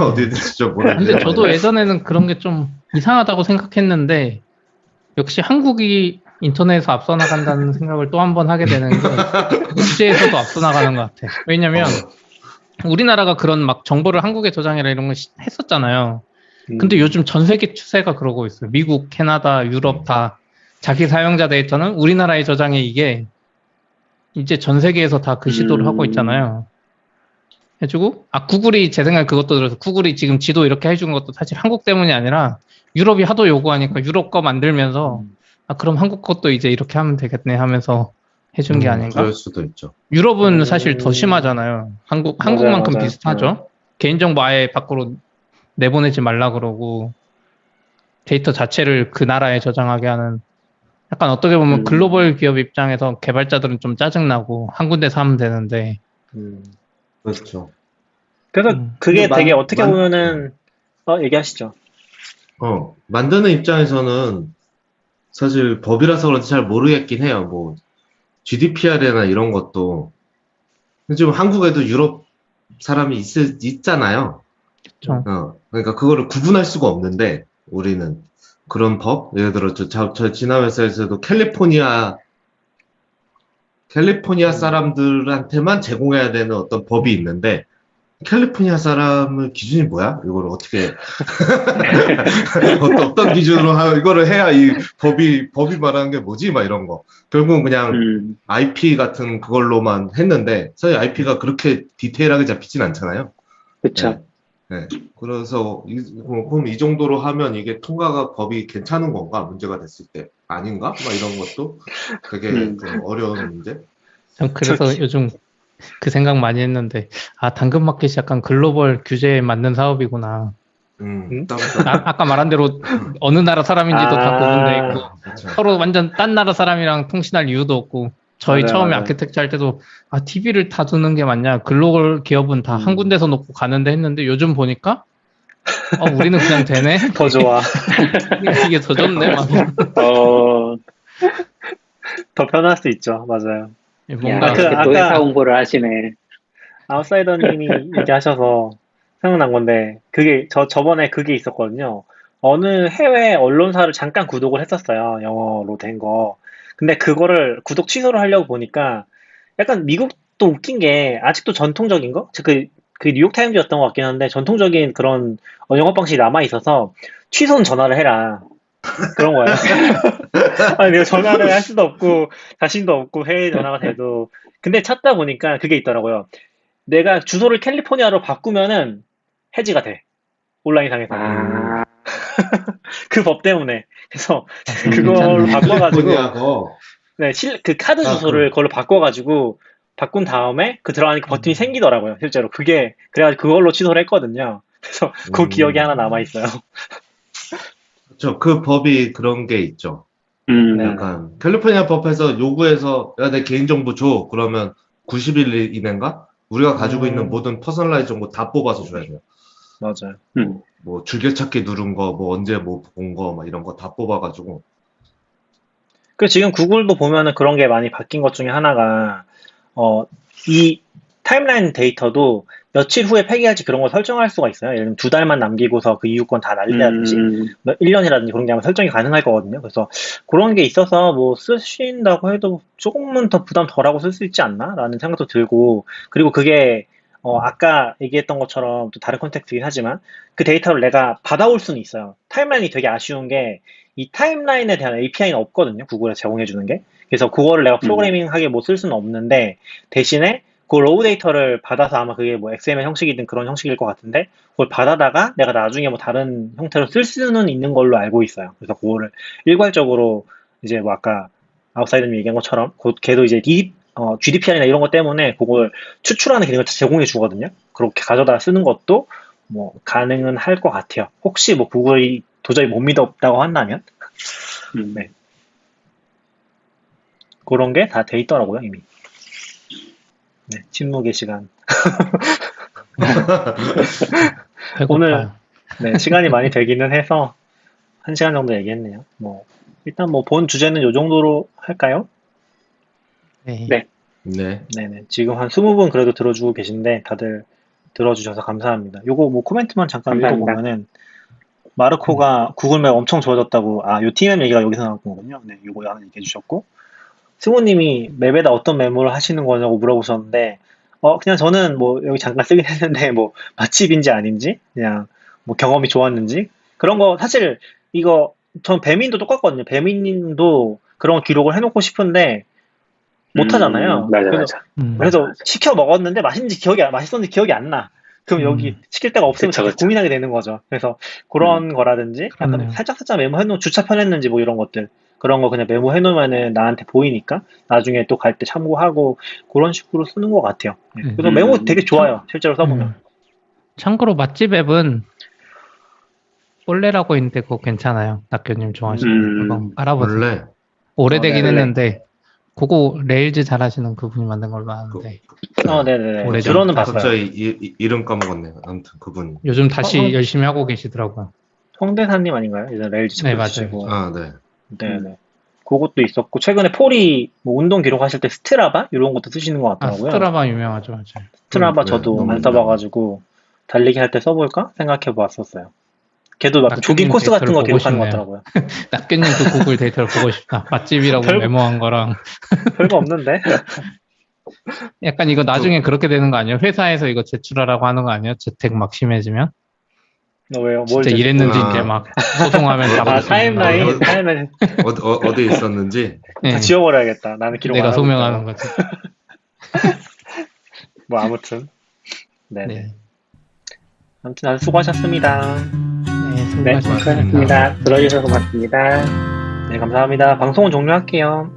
어디든지 좀 모르겠는데 근데 저도 예전에는 그런 게 좀 이상하다고 생각했는데 역시 한국이 인터넷에서 앞서 나간다는 생각을 또 한 번 하게 되는 게 국제에서도 앞서 나가는 것 같아. 왜냐면 우리나라가 그런 막 정보를 한국에 저장해라 이런 걸 했었잖아요. 근데 요즘 전 세계 추세가 그러고 있어요. 미국, 캐나다, 유럽 다 자기 사용자 데이터는 우리나라에 저장해 이게 이제 전 세계에서 다 그 시도를 하고 있잖아요. 해주고 구글이 제 생각에 그것도 들어서 구글이 지금 지도 이렇게 해준 것도 사실 한국 때문이 아니라 유럽이 하도 요구하니까 유럽 거 만들면서 그럼 한국 것도 이제 이렇게 하면 되겠네 하면서 해준 게 아닌가? 그럴 수도 있죠. 유럽은 사실 더 심하잖아요. 한국만큼 맞아요. 비슷하죠. 개인정보 아예 밖으로 내보내지 말라 그러고 데이터 자체를 그 나라에 저장하게 하는 약간 어떻게 보면 글로벌 기업 입장에서 개발자들은 좀 짜증나고 한 군데서 하면 되는데 그렇죠. 그래서 그게 근데 되게 어떻게 보면은 얘기하시죠. 만드는 입장에서는 사실 법이라서 그런지 잘 모르겠긴 해요. 뭐 GDPR이나 이런 것도 지금 한국에도 유럽 사람이 있잖아요. 그렇죠. 그러니까 그거를 구분할 수가 없는데 우리는 그런 법, 예를 들어 저 지난 회사에서도 캘리포니아 사람들한테만 제공해야 되는 어떤 법이 있는데 캘리포니아 사람의 기준이 뭐야? 이거를 어떻게 어떤 기준으로 이거를 해야 이 법이 말하는 게 뭐지? 막 이런 거. 결국은 그냥 IP 같은 그걸로만 했는데 사실 IP가 그렇게 디테일하게 잡히진 않잖아요. 그렇죠. 네. 그래서 그럼 이 정도로 하면 이게 통과가 법이 괜찮은 건가? 문제가 됐을 때 아닌가? 막 이런 것도 되게 좀 어려운 문제. 전 그래서 요즘 그 생각 많이 했는데 당근마켓이 약간 글로벌 규제에 맞는 사업이구나. 아까 말한 대로 어느 나라 사람인지도 다 구분돼 있고 그렇죠. 서로 완전 딴 나라 사람이랑 통신할 이유도 없고 저희 맞아요, 처음에 맞아요. 아키텍처 할 때도 TV를 다 두는 게 맞냐 글로벌 기업은 다 한 군데서 놓고 가는데 했는데 요즘 보니까 우리는 그냥 되네. 더 좋아. 이게 더 좋네. 막. 더 편할 수 있죠. 맞아요. 뭔가 또 회사 홍보를 하시네. 아웃사이더님이 얘기하셔서 생각난 건데 그게 저번에 그게 있었거든요. 어느 해외 언론사를 잠깐 구독을 했었어요. 영어로 된 거. 근데 그거를 구독 취소를 하려고 보니까 약간 미국도 웃긴 게 아직도 전통적인 거? 그 뉴욕타임즈였던 것 같긴 한데 전통적인 그런 영업 방식이 남아 있어서 취소는 전화를 해라. 그런 거예요. 아니, 내가 전화를 할 수도 없고 자신도 없고 해외 전화가 돼도 근데 찾다 보니까 그게 있더라고요. 내가 주소를 캘리포니아로 바꾸면은 해지가 돼. 온라인상에서. 아, 그 법 때문에. 그래서 그걸로 바꿔가지고 캘리포니아고. 네, 그 카드 주소를 그걸로 바꿔가지고 바꾼 다음에 그 들어가니까 버튼이 생기더라고요. 실제로 그래가지고 그걸로 취소를 했거든요. 그래서 그 기억이 하나 남아 있어요. 그렇죠. 그 법이 그런 게 있죠. 네. 약간 캘리포니아 법에서 요구해서 야, 내 개인정보 줘. 그러면 90일 이내인가? 우리가 가지고 있는 모든 퍼스널라이즈 정보 다 뽑아서 줘야 돼요. 맞아요. 뭐 줄기찾기 누른 거, 뭐 언제 뭐 본 거, 막 이런 거 다 뽑아가지고. 그 지금 구글도 보면은 그런 게 많이 바뀐 것 중에 하나가 이 타임라인 데이터도 며칠 후에 폐기할지 그런 걸 설정할 수가 있어요. 예를 들면 2달만 남기고서 그 이후권 다 날리라든지 1년이라든지 그런 게 아마 설정이 가능할 거거든요. 그래서 그런 게 있어서 뭐 쓰신다고 해도 조금은 더 부담 덜하고 쓸 수 있지 않나? 라는 생각도 들고, 그리고 그게 아까 얘기했던 것처럼 또 다른 컨텍스트이긴 하지만 그 데이터를 내가 받아올 수는 있어요. 타임라인이 되게 아쉬운 게 이 타임라인에 대한 API는 없거든요. 구글에서 제공해주는 게. 그래서 그거를 내가 프로그래밍하게 뭐 쓸 수는 없는데 대신에 그 로우 데이터를 받아서 아마 그게 뭐 XML 형식이든 그런 형식일 것 같은데 그걸 받아다가 내가 나중에 뭐 다른 형태로 쓸 수는 있는 걸로 알고 있어요. 그래서 그거를 일괄적으로 이제 뭐 아까 아웃사이더님 얘기한 것처럼 걔도 이제 GDPR이나 이런 것 때문에 그걸 추출하는 기능을 제공해 주거든요. 그렇게 가져다 쓰는 것도 뭐 가능은 할 것 같아요. 혹시 뭐 구글이 도저히 못 믿었다고 한다면 네. 그런 게 다 돼 있더라고요, 이미. 네, 침묵의 시간. 오늘 네, 시간이 많이 되기는 해서 1시간 정도 얘기했네요. 뭐 일단 뭐 본 주제는 요 정도로 할까요? 네. 네. 네. 네네. 지금 한 20분 그래도 들어주고 계신데 다들 들어주셔서 감사합니다. 요거 뭐 코멘트만 잠깐 감사합니다. 읽어보면은 마르코가 구글맵 엄청 좋아졌다고, 요 TMM 얘기가 여기서 나온 거군요. 네, 요거 하나 얘기해 주셨고, 승우님이 맵에다 어떤 메모를 하시는 거냐고 물어보셨는데, 그냥 저는 뭐 여기 잠깐 쓰긴 했는데, 뭐 맛집인지 아닌지, 그냥 뭐 경험이 좋았는지, 그런 거 사실 전 배민도 똑같거든요. 배민님도 그런 기록을 해놓고 싶은데 못 하잖아요. 맞아, 그래서, 맞아. 그래서 시켜 먹었는데 맛있었는지 기억이 안 나. 그럼 여기 시킬 데가 없으면 그쵸, 계속 그쵸. 고민하게 되는 거죠. 그래서 그런 거라든지 약간 그렇네요. 살짝 메모해놓으면 주차 편했는지 뭐 이런 것들, 그런 거 그냥 메모해놓으면은 나한테 보이니까 나중에 또 갈 때 참고하고 그런 식으로 쓰는 것 같아요. 네. 그래서 메모 되게 좋아요. 실제로 써보면. 참고로 맛집 앱은 올레라고 있는데 그거 괜찮아요. 낙교님 좋아하시는 그거 알아보세요. 원래 오래되긴 네. 했는데 그거 레일즈 잘하시는 그분이 만든 걸로 아는데 네네네. 오래전. 들어는 봤어요. 갑자기 이름 까먹었네요. 아무튼 그분. 요즘 다시 열심히 하고 계시더라고요. 홍대사님 아닌가요? 예전 레일즈 네, 치고. 아, 네. 네네. 그것도 있었고, 최근에 폴이 뭐 운동 기록하실 때 스트라바? 이런 것도 쓰시는 것 같더라고요. 스트라바 유명하죠. 맞아요. 스트라바 네, 저도 너무 안 써봐가지고, 달리기 할 때 써볼까? 생각해봤었어요. 걔도 막 조깅 낙교님 코스 같은 거 데이터를 기록하는 것 보고 같더라고요. 낙교님 그 구글 데이터를 보고 싶다. 맛집이라고 메모한 거랑 별거 없는데? 약간 이거 나중에 그렇게 되는 거 아니에요? 회사에서 이거 제출하라고 하는 거 아니에요? 재택 막 심해지면? 왜요? 진짜 이랬는지 이제 막 소송하면 잡아줄 수 있는 거예요. 타임라인 어디 있었는지. 네, 다 지워버려야겠다. 나는 기록 안 내가 하고 소명하는 있다가. 거지. 뭐 아무튼. 네네. 네. 아무튼 아주 수고하셨습니다. 네, 네, 수고하셨습니다. 수고하셨습니다. 들어주셔서 고맙습니다. 네, 감사합니다. 방송은 종료할게요.